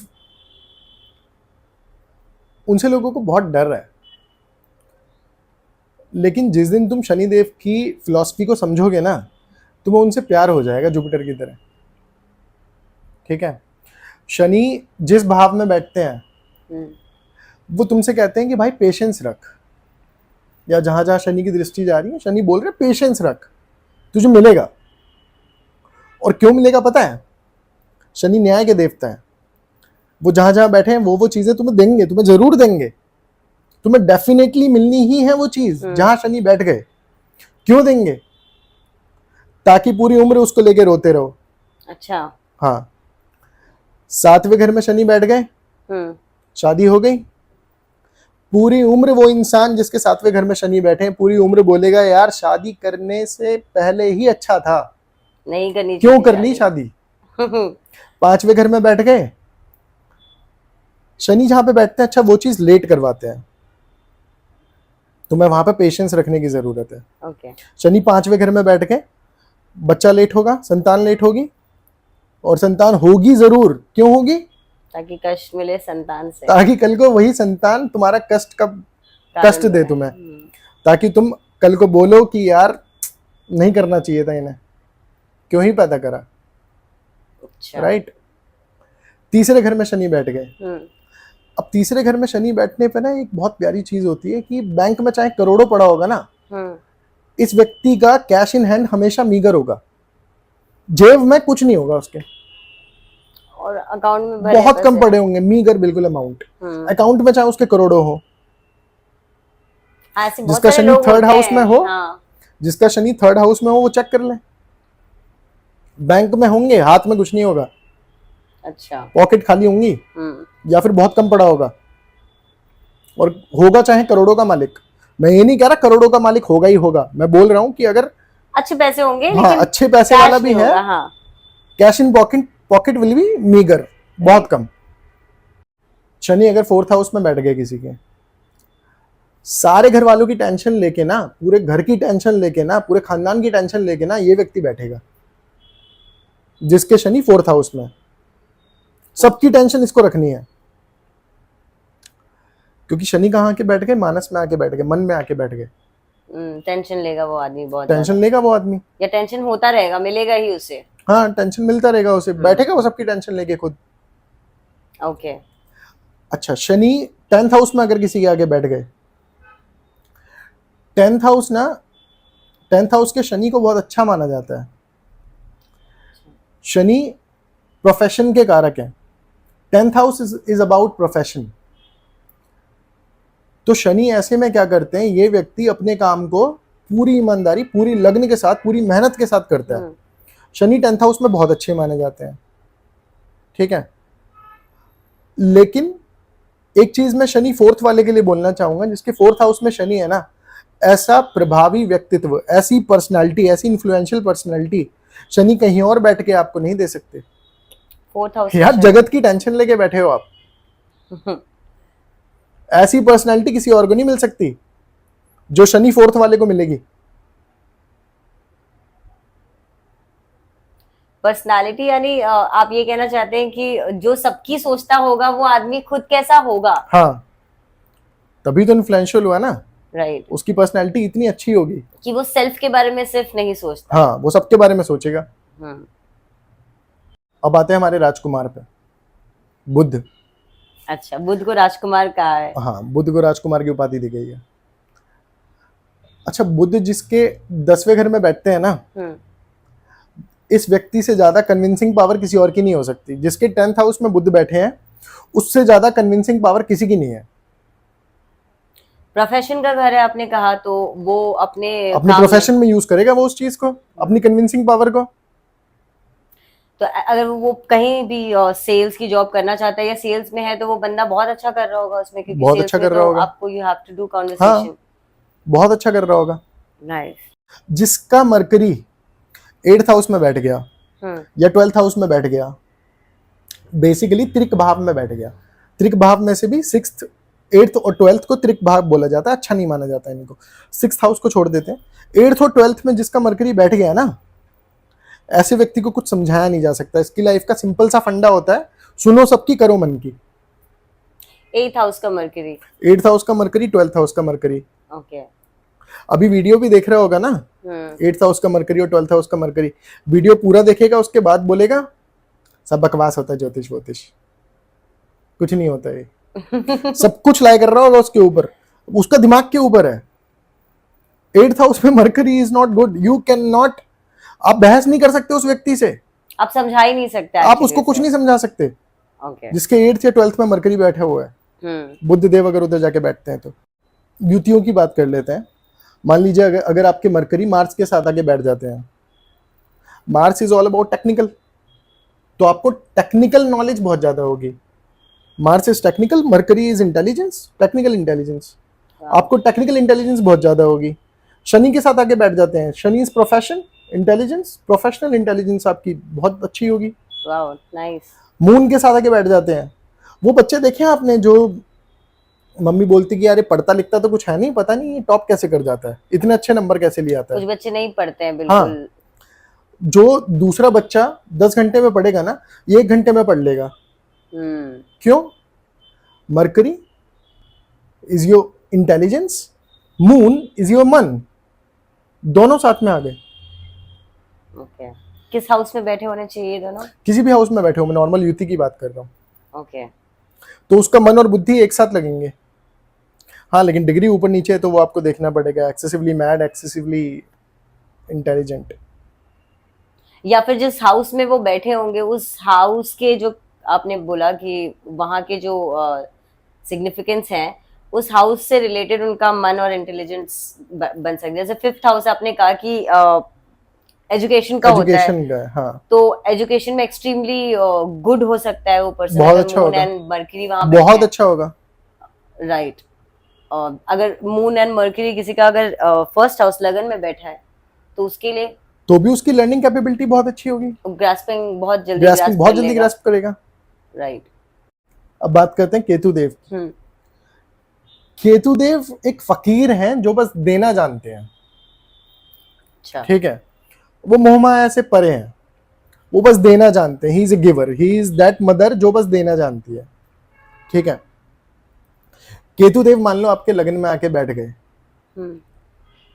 उनसे लोगों को बहुत डर है, लेकिन जिस दिन तुम शनिदेव की फिलॉसफी को समझोगे ना, तुम्हें उनसे प्यार हो जाएगा जुपिटर की तरह। ठीक है। शनि जिस भाव में बैठते हैं हम्म, वो तुमसे कहते हैं कि भाई पेशेंस रख, या जहां जहां शनि की दृष्टि जा रही है शनि बोल रहे पेशेंस रख, तुझे मिलेगा। और क्यों मिलेगा पता है? शनि न्याय के देवता है, वो जहां जहां बैठे हैं वो चीजें तुम्हें देंगे, तुम्हें जरूर देंगे, तुम्हें डेफिनेटली मिलनी ही है वो चीज जहां शनि बैठ गए। क्यों देंगे? ताकि पूरी उम्र उसको लेके रोते रहो। अच्छा। हाँ, 7वें घर में शनि बैठ गए, शादी हो गई, पूरी उम्र वो इंसान जिसके 7वें घर में शनि बैठे हैं पूरी उम्र बोलेगा यार शादी करने से पहले ही अच्छा था, नहीं करनी क्यों चाहिए कर ली शादी। 5वें घर में बैठ गए, शनि जहां पे बैठते हैं अच्छा वो चीज लेट करवाते हैं, तुम्हें वहां पे पेशेंस रखने की जरूरत है। ओके। शनि 5वें घर में बैठ के बच्चा लेट होगा, संतान लेट होगी, और संतान होगी जरूर। क्यों होगी? ताकि कष्ट मिले संतान से, ताकि कल को वही संतान तुम्हारा कष्ट कारण दे बने। तुम्हें, ताकि तुम कल को बोलो कि यार नहीं करना चाहिए था इन्हें, क्यों ही पैदा करा। अच्छा। राइट। तीसरे घर में शनि बैठ गए, हम्म, अब तीसरे घर में शनि बैठने पे ना एक बहुत प्यारी चीज होती है कि बैंक में चाहे करोड़ों पड़ा होगा ना, इस व्यक्ति का कैश इन हैंड हमेशा मीगर होगा, जेब में कुछ नहीं होगा उसके, और अकाउंट में भरे बहुत कम पैसे। पड़े होंगे, मीगर बिल्कुल अमाउंट। अकाउंट में चाहे उसके करोड़ों हो, हाँ, ऐसे बहुत जिसका सारे शनि लोग थर्ड होते हाउस हैं। में हो, हाँ, जिसका शनि थर्ड हाउस में हो वो चेक कर ले, बैंक में होंगे हाथ में कुछ नहीं होगा, अच्छा। पॉकेट खाली होंगी, या फिर बहुत कम पड़ा होगा, और होगा चाहे करोड़ों का मालिक। मैं ये नहीं कह रहा करोड़ों का मालिक होगा ही होगा, मैं बोल रहा हूं कि अगर अच्छे पैसे होंगे, हाँ लेकिन अच्छे पैसे कैश वाला भी नहीं है, होगा। हाँ, cash in pocket will be meagre, बहुत कम। शनि अगर 4th हाउस में बैठ गए किसी के, सारे घर वालों की टेंशन लेके ना, पूरे घर की टेंशन लेके ना, पूरे खानदान की टेंशन लेके ना ये व्यक्ति बैठेगा जिसके शनि 4th हाउस में। सबकी टेंशन इसको रखनी है, क्योंकि शनि कहाँ आके बैठ गए? मानस में आके बैठ गए, मन में आके बैठ गए। टेंशन लेगा वो आदमी बहुत टेंशन ज्यादा। लेगा वो आदमी, या टेंशन होता रहेगा, मिलेगा ही उसे। हाँ टेंशन मिलता रहेगा उसे, बैठेगा वो सबकी टेंशन लेके खुद। ओके। अच्छा, शनि 10th हाउस में अगर किसी के आगे बैठ गए, 10th हाउस ना, 10th हाउस के शनि को बहुत अच्छा माना जाता है। शनि प्रोफेशन के कारक हैं, 10th house is about profession. तो शनि ऐसे में क्या करते हैं, ये व्यक्ति अपने काम को पूरी ईमानदारी, पूरी लगन के साथ, पूरी मेहनत के साथ करता है। शनि 10th हाउस में बहुत अच्छे माने जाते हैं, ठीक है। लेकिन एक चीज मैं शनि 4th वाले के लिए बोलना चाहूंगा, जिसके 4th हाउस में शनि है ना, ऐसा प्रभावी व्यक्तित्व, ऐसी पर्सनालिटी, ऐसी इन्फ्लुएंशियल पर्सनालिटी शनि कहीं और बैठ के आपको नहीं दे सकते। 4th हाउस यार जगत की टेंशन लेके बैठे हो आप, ऐसी पर्सनालिटी किसी और को नहीं मिल सकती जो शनि 4th वाले को मिलेगी। पर्सनालिटी यानी आप ये कहना चाहते हैं कि जो सबकी सोचता होगा वो आदमी खुद कैसा होगा। हाँ, तभी तो इन्फ्लुएंशियल हुआ ना। राइट। उसकी पर्सनालिटी इतनी अच्छी होगी कि वो सेल्फ के बारे में सिर्फ नहीं सोचता। हाँ, वो सबके बारे में सोचेगा। अब आते हैं हमारे राजकुमार पे, बुध। अच्छा, बुध को राजकुमार कहा है। हाँ, बुध को राजकुमार की उपाधि दी गई है। अच्छा, बुध जिसके 10वें घर में बैठते हैं ना, इस व्यक्ति से ज्यादा कन्विंसिंग पावर किसी और की नहीं हो सकती। जिसके 10th हाउस में बुध बैठे हैं उससे ज्यादा कन्विंसिंग पावर किसी की नहीं है। प्रोफेशन का घर है आपने कहा, तो वो अपने प्रोफेशन में यूज करेगा वो उस चीज को, अपनी कन्विंसिंग पावर को। तो अगर वो कहीं भी सेल्स की जॉब करना चाहता है या सेल्स में है, तो वो बंदा बहुत अच्छा कर रहा होगा उसमें, क्योंकि बहुत अच्छा कर रहा होगा। आपको you have to do conversation. बहुत अच्छा कर रहा होगा। नाइस। जिसका मरकरी 8th हाउस में बैठ गया या 12th हाउस में बैठ गया, बेसिकली त्रिक भाव में बैठ गया। त्रिक भाव में से भी 6th, 8th और 12th को त्रिक भाव बोला जाता है, अच्छा नहीं माना जाता है इनको। 6th हाउस को छोड़ देते हैं। 8th और 12th में जिसका मरकरी बैठ गया ना, ऐसे व्यक्ति को कुछ समझाया नहीं जा सकता। इसकी लाइफ का सिंपल सा फंडा होता है, सुनो सबकी करो मन की। 8th हाउस का मरकरी, 8th हाउस का मरकरी, 12th हाउस का मरकरी। ओके। अभी वीडियो भी देख रहा होगा ना, 8th हाउस का मरकरी और 12th हाउस का मरकरी। वीडियो पूरा देखेगा, उसके बाद बोलेगा सब बकवास होता है ज्योतिष वोतिष, कुछ नहीं होता है। सब कुछ लाई कर रहा होगा उसके ऊपर, उसका दिमाग के ऊपर है। 8th हाउस में mercury is not good, you can not, आप बहस नहीं कर सकते उस व्यक्ति से, आप समझा ही नहीं सकते आप actually उसको कुछ उसे। नहीं समझा सकते। ओके। जिसके 8th या 12th में मरकरी बैठा हुआ है, बुद्ध देव अगर उधर जाके बैठते हैं तो। युतियों की बात कर लेते हैं। मान लीजिए अगर आपके मरकरी मार्स के साथ आके बैठ जाते हैं, Mars is all about technical, तो आपको टेक्निकल नॉलेज बहुत ज्यादा होगी। Mars is technical, mercury is intelligence, technical intelligence, आपको टेक्निकल इंटेलिजेंस बहुत ज्यादा होगी। शनि के साथ आके बैठ जाते हैं, Shani is profession intelligence, professional intelligence आपकी बहुत अच्छी होगी। Wow nice. मून के साथ आके बैठ जाते हैं, वो बच्चे देखे आपने जो मम्मी बोलती कि यार पढ़ता लिखता तो कुछ है नहीं, पता नहीं ये टॉप कैसे कर जाता है, इतने अच्छे नंबर कैसे ले आता कुछ है। बच्चे नहीं पढ़ते हैं बिल्कुल। जो दूसरा बच्चा 10 घंटे में पढ़ेगा ना, ये 1 घंटे में पढ़ लेगा। क्यों? Mercury is your intelligence, moon is your मन, दोनों साथ में आ गए। ओके। किस हाउस में बैठे होने चाहिए दोनों? किसी भी हाउस में बैठे हो, मैं नॉर्मल युति की बात कर रहा हूँ। ओके। तो उसका मन और बुद्धि एक साथ लगेंगे। हाँ, लेकिन डिग्री ऊपर नीचे है तो वो आपको देखना पड़ेगा, एक्सेसिवली मैड, एक्सेसिवली इंटेलिजेंट। या फिर जिस हाउस में वो बैठे होंगे उस हाउस के जो आपने बोला कि वहाँ के जो सिग्निफिकेंस हैं, उस हाउस से रिलेटेड उनका मन और इंटेलिजेंस बन सकता है। जैसे 5th हाउस आपने कहा कि एजुकेशन का होता है, एजुकेशन का, हाँ, तो एजुकेशन में एक्सट्रीमली गुड हो सकता है वो पर्सन, बहुत अगर अच्छा मून होगा। एंड मर्क्यूरी वहाँ बहुत अच्छा होगा। राइट। अगर मून एंड मर्क्यूरी किसी का अगर 1st हाउस लगन में बैठा है तो उसके लिए तो भी उसकी लर्निंग कैपेबिलिटी बहुत अच्छी होगी, ग्रास्पिंग बहुत जल्दी ग्रास्पिंग बहुत जल्दी ग्रास्प करेगा। राइट। अब बात करते हैं केतु देव की। केतु देव एक फकीर हैं जो बस देना जानते हैं। अच्छा। ठीक है, वो मोहमाया से परे हैं, वो बस देना जानते हैं। He is a giver, he is that mother जो बस देना जानती है। ठीक है, केतु देव मान लो आपके लगन में आके बैठ गए,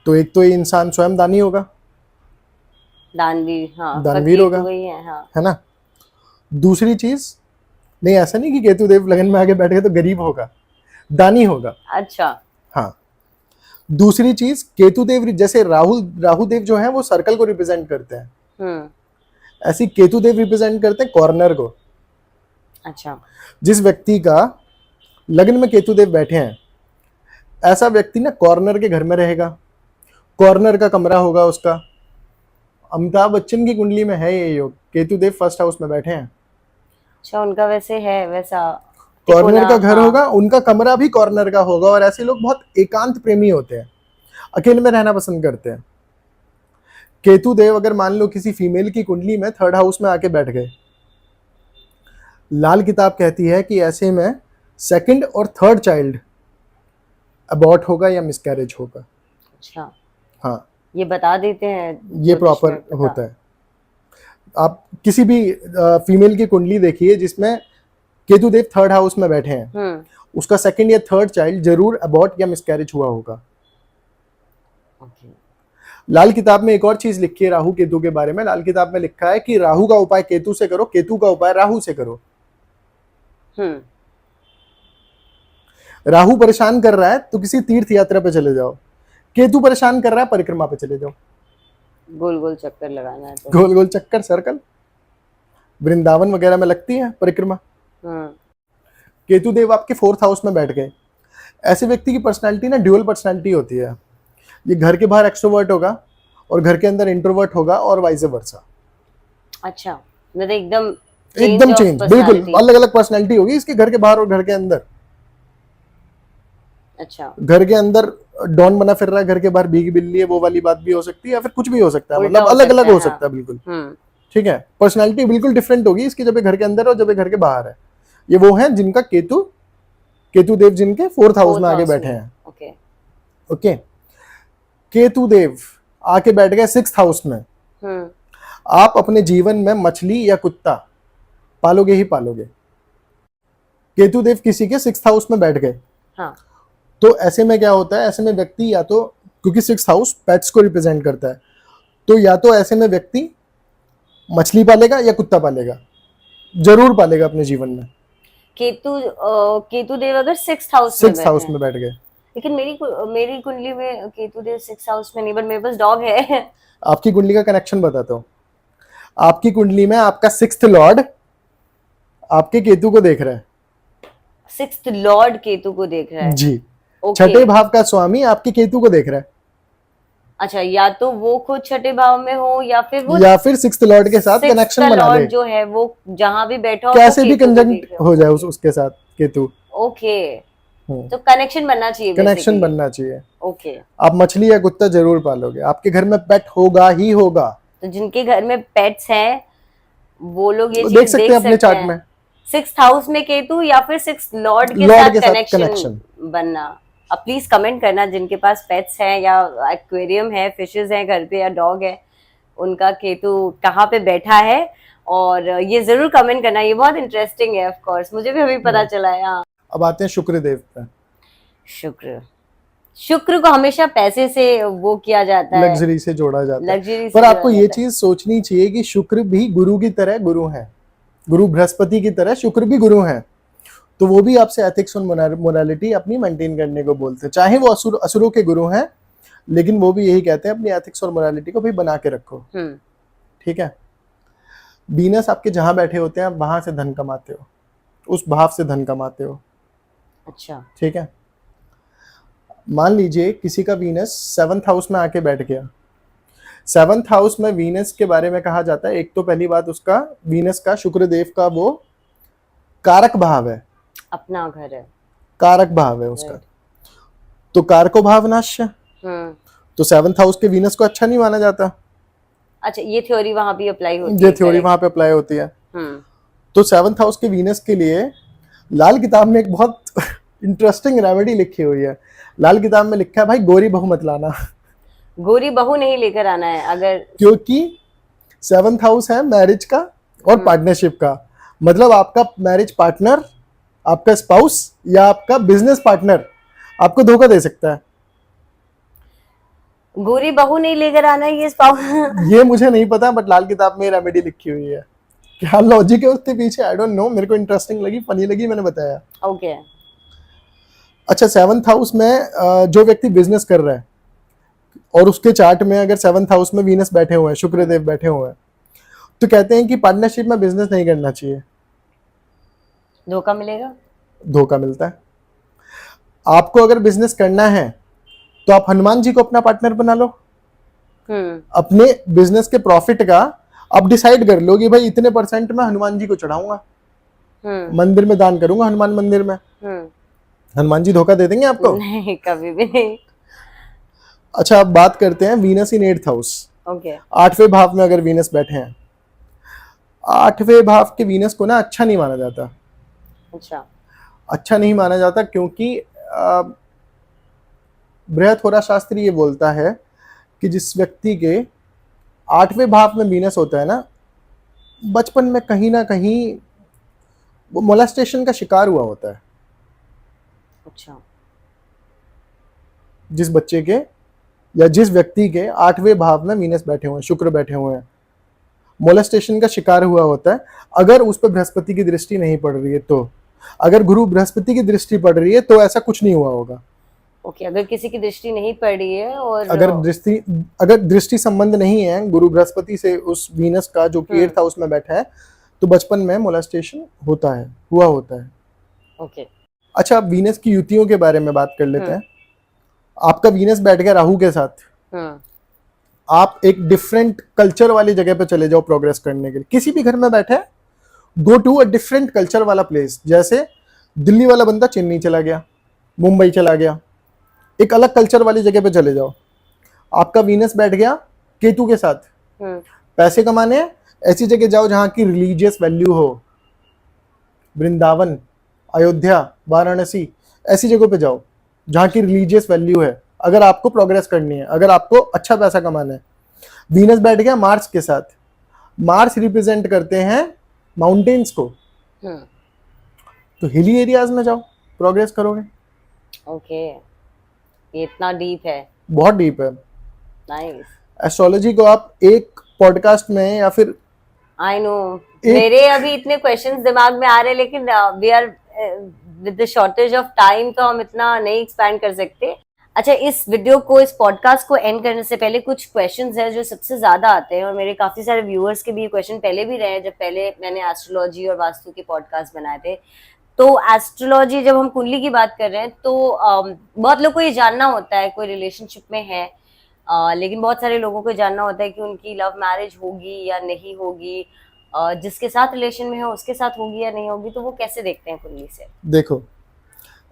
तो एक तो ये इंसान स्वयं दानी होगा, दानवीर, हाँ, दानवीर होगा, वही है, हाँ। है ना। दूसरी चीज, नहीं ऐसा नहीं कि केतु देव लगन में आके बैठ गए तो गरीब होगा, दानी होगा। अच्छा। हाँ, दूसरी चीज, केतु देव जैसे राहु देव जो है वो सर्कल को रिप्रेजेंट करते हैं, ऐसी केतु देव रिप्रेजेंट करते हैं कॉर्नर को। अच्छा। जिस व्यक्ति का लगन में केतु देव बैठे हैं, ऐसा व्यक्ति ना कॉर्नर के घर में रहेगा, कॉर्नर का कमरा होगा उसका। अमिताभ बच्चन की कुंडली में है ये योग, केतु देव 1st हाउस में बैठे हैं। अच्छा, उनका वैसे है वैसा कॉर्नर का घर हाँ। होगा, उनका कमरा भी कॉर्नर का होगा। और ऐसे लोग बहुत एकांत प्रेमी होते हैं, अकेले में रहना पसंद करते हैं। केतु देव अगर मान लो किसी फीमेल की कुंडली में 3rd हाउस में आके बैठ गए, लाल किताब कहती है कि ऐसे में 2nd और 3rd चाइल्ड अबॉर्ट होगा या मिसकैरेज होगा। अच्छा, हाँ, ये बता देते हैं, ये प्रॉपर होता है। आप किसी भी फीमेल की कुंडली देखिए जिसमें केतु देव 3rd हाउस में बैठे हैं, उसका 2nd या 3rd चाइल्ड जरूर अबॉर्ट या मिसकैरेज हुआ होगा। लाल किताब में एक और चीज लिखी है राहु केतु के बारे में। लाल किताब में लिखा है कि राहु का उपाय केतु से करो, केतु का उपाय राहु से करो। राहु परेशान कर रहा है तो किसी तीर्थ यात्रा पे चले जाओ, केतु परेशान कर रहा है परिक्रमा पे चले जाओ। गोल गोल चक्कर लगाना है तो गोल गोल चक्कर, सर्कल, वृंदावन वगैरह में लगती है परिक्रमा। केतु देव आपके 4th हाउस में बैठ गए, ऐसे व्यक्ति की पर्सनालिटी ना ड्यूअल पर्सनालिटी होती है। ये घर के बाहर एक्सट्रोवर्ट होगा और घर के अंदर इंट्रोवर्ट होगा और वाइस वर्सा। अच्छा, मतलब एकदम चेंज, बिल्कुल अलग अलग पर्सनालिटी होगी इसके घर के बाहर और घर के अंदर। अच्छा, घर के अंदर डॉन बना फिर रहा है, घर के बाहर भीगी बिल्ली है, वो वाली बात भी हो सकती है, या फिर कुछ भी हो सकता है, मतलब अलग अलग हो सकता है बिल्कुल। ठीक है, पर्सनालिटी बिल्कुल डिफरेंट होगी इसकी जब घर के अंदर और जब घर के बाहर है। ये वो हैं जिनका केतु देव जिनके 4th हाउस में आके बैठे हैं। ओके, केतु देव आके बैठ गए 6th हाउस में। आप अपने जीवन में मछली या कुत्ता पालोगे ही पालोगे। केतु देव किसी के 6th हाउस में बैठ गए, हाँ। तो ऐसे में क्या होता है, ऐसे में व्यक्ति या तो, क्योंकि 6th हाउस पेट्स को रिप्रेजेंट करता है, तो या तो ऐसे में व्यक्ति मछली पालेगा या कुत्ता पालेगा, जरूर पालेगा अपने जीवन में। केतु देव अगर 6th हाउस में 6th बैठे हाउस हैं, में बैठ गए। लेकिन मेरी कुंडली में केतु देव 6th हाउस में नहीं, बट मेरे पास डॉग है। आपकी कुंडली का कनेक्शन बताता हूँ। आपकी कुंडली में आपका 6th लॉर्ड आपके केतु को देख रहा है। 6th लॉर्ड केतु को देख रहा है। जी। ओके। 6ठे भाव का स्वामी आपके केतु को देख रहा है, अच्छा, या तो वो खुद 6ठे भाव में हो या फिर वो या फिर 6th लॉर्ड के साथ 6th कनेक्शन बना ले, लॉर्ड जो है वो जहां भी बैठा हो कैसे वो भी केतु को कंजंक्ट देख रहा हो जाए उसके साथ केतु। ओके, तो कनेक्शन बनना चाहिए, कनेक्शन basically। बनना चाहिए। ओके। आप मछली या कुत्ता जरूर पालोगे, आपके घर में पेट होगा ही होगा। तो जिनके घर में पेट्स हैं वो लोग ये वो चीज देख सकते हैं अपने चार्ट में। 6th हाउस में केतु या फिर 6th लॉर्ड के लॉर्ड साथ के साथ कनेक्शन connection। बनना। अब प्लीज कमेंट करना जिनके पास पेट्स हैं या एक्वेरियम है, फिशेस हैं घर पे या डॉग है, उनका केतु कहाँ पे बैठा है, और ये जरूर कमेंट करना। ये बहुत इंटरेस्टिंग है, ऑफ कोर्स मुझे भी अभी पता चला है। हाँ। अब आते हैं शुक्र देव पे। शुक्र को हमेशा पैसे से वो किया जाता है, लग्जरी से जोड़ा जाता है। लग्जरी से पर जोड़ा आपको ये जाता है। चीज सोचनी चाहिए कि शुक्र भी गुरु की तरह गुरु है, गुरु बृहस्पति की तरह शुक्र भी गुरु है। तो वो भी आपसे एथिक्स और मोरालिटी अपनी मेंटेन करने को बोलते हैं, चाहे वो असुरों के गुरु हैं, लेकिन वो भी यही कहते हैं अपनी एथिक्स और मोरालिटी को भी बना के रखो। ठीक है। वीनस आपके जहां बैठे होते हैं, आप वहां से धन कमाते हो, उस भाव से धन कमाते हो। अच्छा। ठीक है। मान लीजिए किसी का वीनस 7th हाउस में आके बैठ गया। 7th हाउस में वीनस के बारे में कहा जाता है, एक तो पहली बात उसका वीनस का शुक्रदेव का वो कारक भाव है, अपना घर है, कारक भाव है उसका। तो कारको भाव नाश है, तो 7th हाउस के वीनस को अच्छा नहीं माना जाता। अच्छा, ये थ्योरी वहां भी अप्लाई होती है? ये थ्योरी वहां पे अप्लाई होती है। तो 7th हाउस के वीनस के लिए लाल किताब में एक बहुत इंटरेस्टिंग रेमेडी लिखी हुई है। लाल किताब में लिखा है, भाई गोरी बहू मत लाना। गोरी बहू नहीं लेकर आना है अगर, क्योंकि 7th हाउस है मैरिज का और पार्टनरशिप का। मतलब आपका मैरिज पार्टनर, आपका स्पाउस या आपका बिजनेस पार्टनर आपको धोखा दे सकता है। गोरी बहू नहीं लेकर आना है ये ये मुझे नहीं पता, बट लाल किताब में रेमेडी लिखी हुई है। क्या लॉजिक है उसके पीछे आई डोंट नो, मेरे को इंटरेस्टिंग लगी, फनी लगी, मैंने बताया। ओके। अच्छा, 7th हाउस में जो व्यक्ति बिजनेस कर रहा है और उसके चार्ट में अगर 7th हाउस में वीनस बैठे हुए हैं, शुक्रदेव बैठे हुए हैं, तो कहते हैं कि पार्टनरशिप में बिजनेस नहीं करना चाहिए, धोखा मिलेगा। धोखा मिलता है। आपको अगर बिजनेस करना है तो आप हनुमान जी को अपना पार्टनर बना लो। अपने बिजनेस के प्रॉफिट का आप डिसाइड कर लो कि भाई इतने % मैं हनुमान जी को चढ़ाऊंगा, मंदिर में दान करूंगा, हनुमान मंदिर में। हनुमान जी धोखा दे देंगे आपको? नहीं, कभी भी नहीं। अच्छा, अब बात करते हैं वीनस इन 8th हाउस। ओके। 8वें भाव में अगर वीनस बैठे हैं, 8वें भाव के वीनस को ना अच्छा नहीं माना जाता। अच्छा। अच्छा नहीं माना जाता क्योंकि बृहत्होरा शास्त्र ये बोलता है कि जिस व्यक्ति के 8वें भाव में वीनस होता है ना, बचपन में कहीं ना कहीं वो मोलेस्टेशन का शिकार हुआ होता है। अच्छा। जिस बच्चे के या जिस व्यक्ति के 8वें भाव में वीनस बैठे हुए हैं, शुक्र बैठे हुए हैं, मोलेस्टेशन का शिकार हुआ होता है। अगर उस पर बृहस्पति की दृष्टि नहीं पड़ रही है तो, अगर गुरु बृहस्पति की दृष्टि पड़ रही है तो ऐसा कुछ नहीं हुआ होगा। ओके, अगर किसी की दृष्टि नहीं पड़ रही है और अगर दृष्टि संबंध नहीं है गुरु बृहस्पति से उस वीनस का जो कि 8th हाउस में बैठा है, तो बचपन में मोलेस्टेशन होता है, हुआ होता है। ओके। अच्छा, वीनस की युतियों के बारे में बात कर लेते हैं। आपका वीनस बैठ गया राहु के साथ, आप एक डिफरेंट कल्चर वाली जगह पे चले जाओ प्रोग्रेस करने के लिए। किसी भी घर में बैठे, go to a different culture वाला प्लेस। जैसे दिल्ली वाला बंदा चेन्नई चला गया, मुंबई चला गया, एक अलग कल्चर वाली जगह पे चले जाओ। आपका वीनस बैठ गया केतु के साथ, पैसे कमाने ऐसी जगह जाओ जहां की रिलीजियस वैल्यू हो। वृंदावन, अयोध्या, वाराणसी, ऐसी जगह पे जाओ जहां की रिलीजियस वैल्यू है, अगर आपको प्रोग्रेस करनी है, अगर आपको अच्छा पैसा कमाना है। वीनस बैठ गया मार्स के साथ, मार्स रिप्रेजेंट करते हैं माउंटेन्स को, तो हिली एरियाज में जाओ, प्रोग्रेस करोगे। ओके, ये इतना डीप है? बहुत डीप है। नाइस। एस्ट्रोलॉजी को आप एक पॉडकास्ट में या फिर आई नो, मेरे अभी इतने क्वेश्चंस दिमाग में आ रहे हैं, लेकिन we are with the shortage of time, तो हम इतना नहीं एक्सपैंड कर सकते। अच्छा, इस वीडियो को, इस पॉडकास्ट को एंड करने से पहले कुछ क्वेश्चंस हैं जो सबसे ज्यादा आते हैं, और मेरे काफी सारे व्यूअर्स के भी ये क्वेश्चन पहले भी रहे हैं, जब पहले मैंने एस्ट्रोलॉजी और वास्तु के पॉडकास्ट बनाए थे। तो एस्ट्रोलॉजी, जब हम कुंडली की बात कर रहे हैं, तो बहुत लोग को ये जानना होता है, कोई रिलेशनशिप में है, लेकिन बहुत सारे लोगों को जानना होता है कि उनकी लव मैरिज होगी या नहीं होगी, जिसके साथ रिलेशन में हो उसके साथ होगी या नहीं होगी, तो वो कैसे देखते हैं कुंडली से? देखो,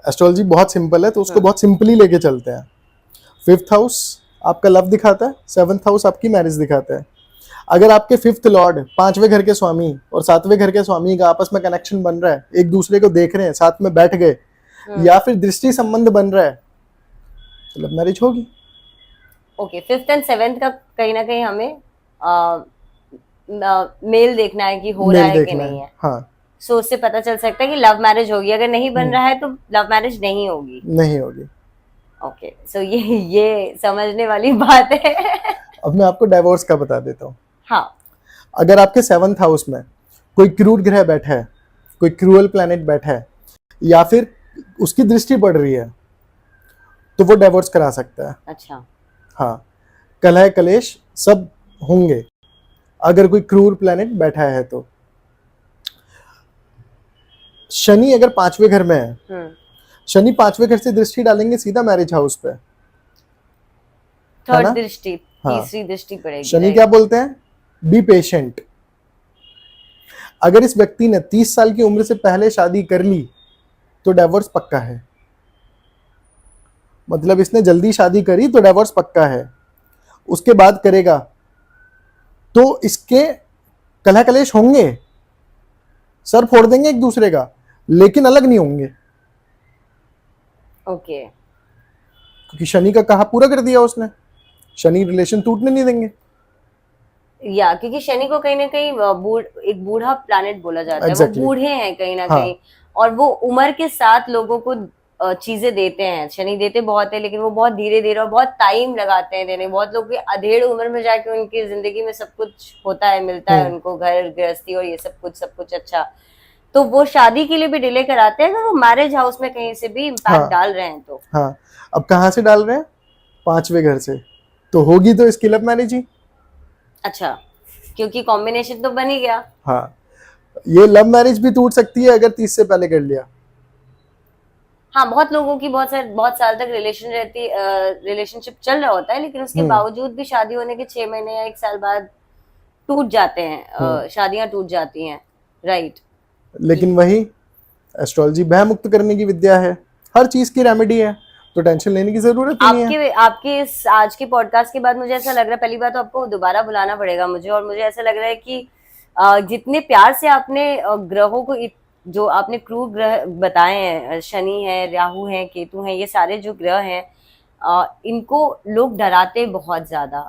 एस्ट्रोलॉजी बहुत सिंपल है, तो उसको बहुत सिंपली लेके चलते हैं। 5th हाउस आपका लव दिखाता है, 7th हाउस आपकी मैरिज दिखाता है। अगर आपके 5th लॉर्ड, 5वें घर के स्वामी और 7वें घर के स्वामी का आपस में कनेक्शन बन रहा है, एक दूसरे को देख रहे हैं, साथ में बैठ गए, या फिर दृष्टि संबंध बन रहा है, तो लव मैरिज होगी। ओके, 5th एंड 7th का कहीं ना कहीं हमें मेल देखना है कि हो रहा है कि नहीं है। हाँ, सो उससे पता चल सकता है कि लव मैरिज होगी। अगर नहीं बन रहा है तो लव मैरिज नहीं होगी। नहीं होगी। ओके, सो ये समझने वाली बात है। अब मैं आपको डाइवोर्स का बता देता हूँ। हाँ, अगर आपके 7th हाउस में कोई क्रूर ग्रह बैठा है, कोई क्रूअल प्लैनेट बैठा है, या फिर उसकी दृष्टि पड़ रही है, तो वो डाइवोर्स करा सकता है। अच्छा, हाँ, कलह कलेश सब होंगे अगर कोई क्रूर प्लैनेट बैठा है तो। शनि अगर 5वें घर में है, शनि 5वें घर से दृष्टि डालेंगे सीधा मैरिज हाउस पे। थर्ड दृष्टि, हाँ, तीसरी दृष्टि पड़ेगी। शनि क्या बोलते हैं? Be patient. अगर इस व्यक्ति ने 30 साल की उम्र से पहले शादी कर ली तो डाइवोर्स पक्का है। मतलब इसने जल्दी शादी करी तो डाइवोर्स पक्का है। उसके बाद करेगा तो इसके कलह कलेश होंगे, सर फोड़ देंगे एक दूसरे का, लेकिन अलग नहीं होंगे। ओके, क्योंकि शनि का कहा पूरा कर दिया उसने। शनि रिलेशन टूटने नहीं देंगे। या क्योंकि शनि को कहीं ना कहीं एक बूढ़ा प्लैनेट बोला जाता है। Exactly. वो बूढ़े हैं कहीं ना हाँ. कहीं, और वो उम्र के साथ लोगों को चीजें देते हैं। शनि देते बहुत है, लेकिन वो बहुत धीरे धीरे और बहुत टाइम लगाते हैं देने। बहुत लोग अधेड़ उम्र में जाके उनकी जिंदगी में सब कुछ होता है, मिलता है उनको, घर गृहस्थी और ये सब कुछ अच्छा, तो वो शादी के लिए भी डिले कराते हैं। अगर वो मैरिज हाउस में कहीं से भी इम्पैक्ट डाल रहे हैं तो। हाँ, अब कहाँ से डाल रहे हैं? 5वें घर से, तो होगी तो इसकी लव मैरिज ही। अच्छा, क्योंकि कॉम्बिनेशन तो बन ही गया। हाँ, ये लव मैरिज भी टूट सकती है अगर 30 से पहले कर लिया। हाँ, बहुत लोगों की बहुत साल तक रिलेशनशिप चल रहा होता है, लेकिन उसके बावजूद भी शादी होने के 6 महीने या 1 साल बाद टूट जाते हैं, शादियां टूट जाती हैं, राइट। लेकिन वही एस्ट्रोलॉजी भय मुक्त करने की विद्या है, हर चीज की रेमेडी है, तो टेंशन लेने की जरूरत नहीं है। आपके इस आज के पॉडकास्ट के बाद मुझे ऐसा लग रहा है, पहली बात तो आपको दोबारा बुलाना पड़ेगा मुझे, और मुझे ऐसा लग रहा है कि जितने प्यार से आपने ग्रहों को, जो आपने क्रूर ग्रह बताए हैं, शनि है, राहु है, केतु है, ये सारे जो ग्रह हैं, इनको लोग डराते बहुत ज्यादा।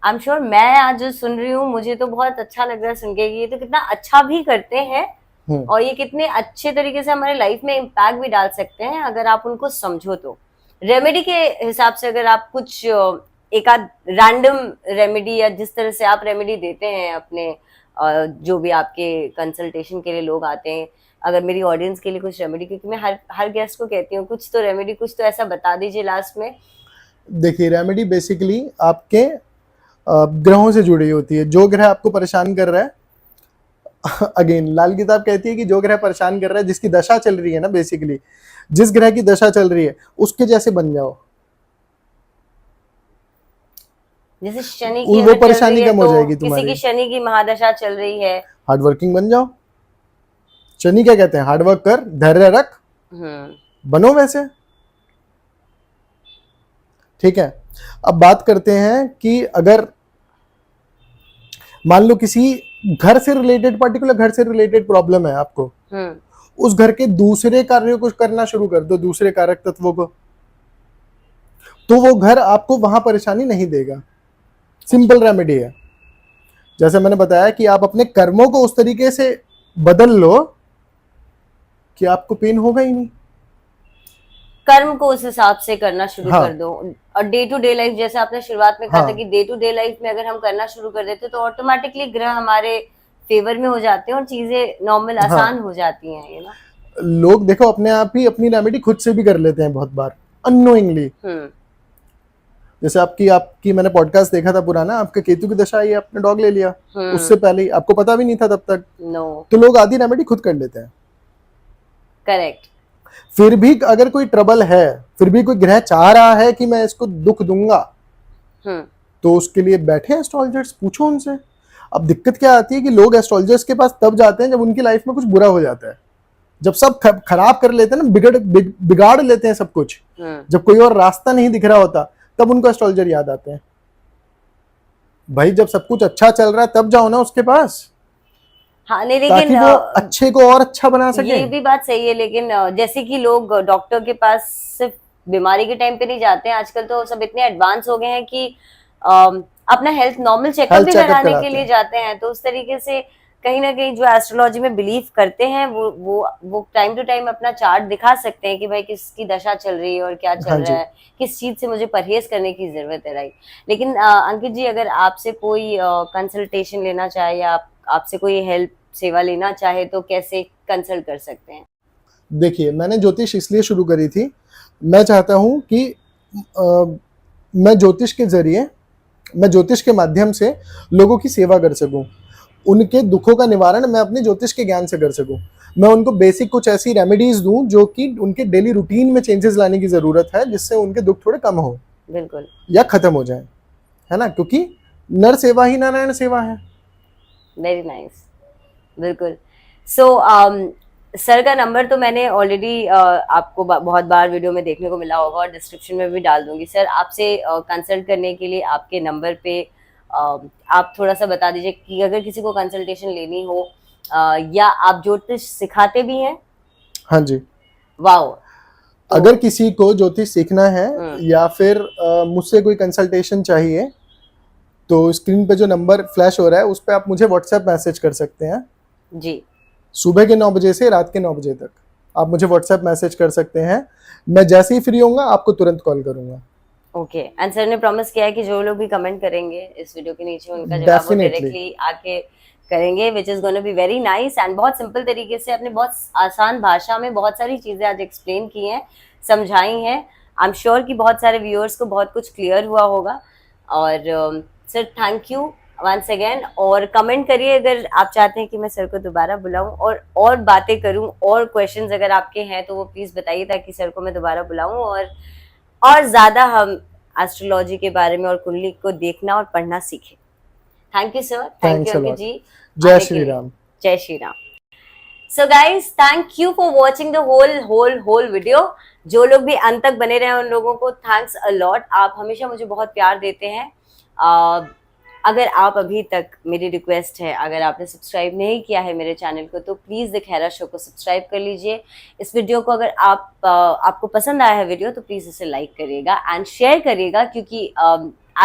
आई एम श्योर, मैं आज जो सुन रही हूँ मुझे तो बहुत अच्छा लग रहा है सुन के, ये तो कितना अच्छा भी करते हैं और ये कितने अच्छे तरीके से हमारे लाइफ में इम्पैक्ट भी डाल सकते हैं अगर आप उनको समझो तो। रेमेडी के हिसाब से अगर आप कुछ एक आध रैंडम रेमेडी, या जिस तरह से आप रेमेडी देते हैं अपने जो भी आपके कंसल्टेशन के लिए लोग आते हैं, अगर मेरी ऑडियंस के लिए कुछ रेमेडी, क्योंकि मैं हर गेस्ट को कहती हूँ कुछ तो रेमेडी, कुछ तो ऐसा बता दीजिए लास्ट में। देखिए, रेमेडी बेसिकली आपके ग्रहों से जुड़ी होती है। जो ग्रह आपको परेशान कर रहा है, अगेन लाल किताब कहती है कि जो ग्रह परेशान कर रहा है, जिसकी दशा चल रही है ना, बेसिकली जिस ग्रह की दशा चल रही है उसके जैसे बन जाओ, जैसे शनि की वो परेशानी कम हो जाएगी तुम्हारी। किसी की शनि की महादशा चल रही है, हार्ड वर्किंग बन जाओ। शनि क्या कहते हैं? हार्ड वर्क कर, धैर्य रख, बनो वैसे। ठीक है, अब बात करते हैं कि अगर मान लो किसी घर से रिलेटेड, पर्टिकुलर घर से रिलेटेड प्रॉब्लम है आपको, उस घर के दूसरे कार्यों को करना शुरू कर दो, दूसरे कारक तत्वों को, तो वो घर आपको वहां परेशानी नहीं देगा। सिंपल रेमेडी है। जैसे मैंने बताया कि आप अपने कर्मों को उस तरीके से बदल लो कि आपको पेन होगा ही नहीं। कर्म को उस हिसाब से करना शुरू कर दो, और डे टू डे लाइफ, जैसे आपने शुरुआत में कहा था कि डे टू डे लाइफ में अगर हम करना शुरू कर देते तो ऑटोमेटिकली ग्रह हमारे फेवर में हो जाते हैं और चीजें नॉर्मल हाँ। आसान हो जाती हैं, यू नो। लोग देखो अपने आप ही अपनी रेमेडी खुद से भी कर लेते हैं बहुत बार अननोइंगली। जैसे आपकी आपकी मैंने पॉडकास्ट देखा था पुराना, आपका केतु की दशा आई, आपने डॉग ले लिया, उससे पहले ही आपको पता भी नहीं था तब तक। नो, तो लोग आधी रेमेडी खुद कर लेते हैं। करेक्ट। फिर भी अगर कोई ट्रबल है, फिर भी कोई ग्रह चाह रहा है कि मैं इसको दुख दूंगा, तो उसके लिए बैठे एस्ट्रोलॉजर्स, पूछो उनसे। अब दिक्कत क्या आती है कि लोग एस्ट्रोलॉजर्स के पास तब जाते हैं जब उनकी लाइफ में कुछ बुरा हो जाता है, जब सब खराब कर लेते हैं ना, बिगाड़ लेते हैं सब कुछ, जब कोई और रास्ता नहीं दिख रहा होता, तब उनको एस्ट्रोलॉजर याद आते हैं। भाई जब सब कुछ अच्छा चल रहा है तब जाओ ना उसके पास। हाँ नहीं, ताकि लेकिन वो अच्छे को और अच्छा बना सके। ये भी बात सही है, लेकिन जैसे कि लोग डॉक्टर के पास सिर्फ बीमारी के टाइम पे नहीं जाते हैं, आजकल तो सब इतने एडवांस हो गए हैं कि अपना हेल्थ नॉर्मल चेकअप भी कराने के लिए जाते हैं। तो उस तरीके से कहीं ना कहीं जो एस्ट्रोलॉजी में बिलीव करते हैं वो टाइम टू टाइम अपना चार्ट दिखा सकते हैं कि भाई किसकी दशा चल रही है और क्या चल रहा है, किस चीज से मुझे परहेज करने की जरूरत है, राइट। लेकिन अंकित जी, अगर आपसे कोई कंसल्टेशन लेना चाहे या आपसे कोई हेल्प सेवा लेना चाहे तो कैसे कंसल्ट कर सकते हैं? देखिए, मैंने ज्योतिष इसलिए शुरू करी थी, मैं चाहता हूं कि मैं ज्योतिष के जरिए, मैं ज्योतिष के माध्यम से लोगों की सेवा कर सकूं, उनके दुखों का निवारण मैं अपने ज्योतिष के ज्ञान से कर सकूं। मैं उनको बेसिक कुछ ऐसी रेमेडीज दूं जो कि उनके डेली रूटीन में चेंजेस लाने की जरूरत है, जिससे उनके दुख थोड़े कम हो, बिल्कुल, या खत्म हो जाए, है ना, क्योंकि नर सेवा ही नारायण सेवा है। वेरी नाइस, बिल्कुल। सो सर का नंबर तो मैंने ऑलरेडी आपको बहुत बार वीडियो में देखने को मिला होगा और डिस्क्रिप्शन में भी डाल दूंगी। सर, आपसे कंसल्ट करने के लिए आपके नंबर पे आप थोड़ा सा बता दीजिए कि अगर किसी को कंसल्टेशन लेनी हो, या आप ज्योतिष सिखाते भी हैं? हाँ जी। वाओ। अगर किसी को ज्योतिष सीखना है या फिर मुझसे कोई कंसल्टेशन चाहिए, तो स्क्रीन पे जो नंबर फ्लैश हो रहा है उस पर आप मुझे व्हाट्सएप मैसेज कर सकते हैं जी। सुबह के 9 बजे से रात के 9 बजे तक आप मुझे व्हाट्सएप मैसेज कर सकते हैं। मैं जैसे ही फ्री होऊंगा आपको तुरंत कॉल करूंगा। ओके, एंड सर ने प्रॉमिस किया है कि जो लोग भी कमेंट करेंगे इस वीडियो के नीचे, उनका जवाब वो डायरेक्टली आके करेंगे, which is gonna be very nice. And बहुत सिंपल तरीके से अपने बहुत आसान भाषा में बहुत सारी चीजें आज एक्सप्लेन की हैं, समझाई हैं। आई एम श्योर कि बहुत सारे व्यूअर्स को बहुत कुछ क्लियर हुआ होगा। और sir, thank you once again. और कमेंट करिए अगर आप चाहते हैं कि मैं सर को दोबारा बुलाऊं और बातें करूं, और क्वेश्चंस अगर आपके हैं तो वो प्लीज बताइए, ताकि सर को मैं दोबारा बुलाऊं और ज्यादा हम एस्ट्रोलॉजी के बारे में और कुंडली को देखना और पढ़ना सीखें। Thank you sir, thank you Ankit ji. जय श्री राम। जय Shri Ram. So guys, thank you for watching the whole video. जो लोग भी अंत तक बने रहे उन लोगों को थैंक्स अ लॉट। आप हमेशा मुझे बहुत प्यार देते हैं। अगर आप अभी तक, मेरी रिक्वेस्ट है, अगर आपने सब्सक्राइब नहीं किया है मेरे चैनल को, तो प्लीज़ द खैरा शो को सब्सक्राइब कर लीजिए। इस वीडियो को अगर आपको पसंद आया है वीडियो, तो प्लीज़ इसे लाइक करिएगा एंड शेयर करिएगा, क्योंकि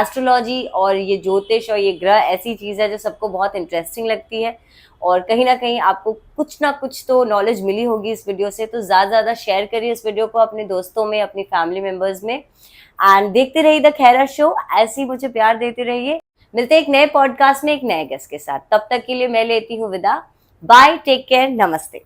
एस्ट्रोलॉजी और ये ज्योतिष और ये ग्रह ऐसी चीज़ है जो सबको बहुत इंटरेस्टिंग लगती है, और कहीं ना कहीं आपको कुछ ना कुछ तो नॉलेज मिली होगी इस वीडियो से। तो ज़्यादा शेयर करिए इस वीडियो को अपने दोस्तों में, अपनी फैमिली मेम्बर्स में। एंड देखते रहिए द खैरा शो, ऐसे ही मुझे प्यार देते रहिए। मिलते हैं एक नए पॉडकास्ट में एक नए गेस्ट के साथ। तब तक के लिए मैं लेती हूँ विदा। बाय, टेक केयर, नमस्ते।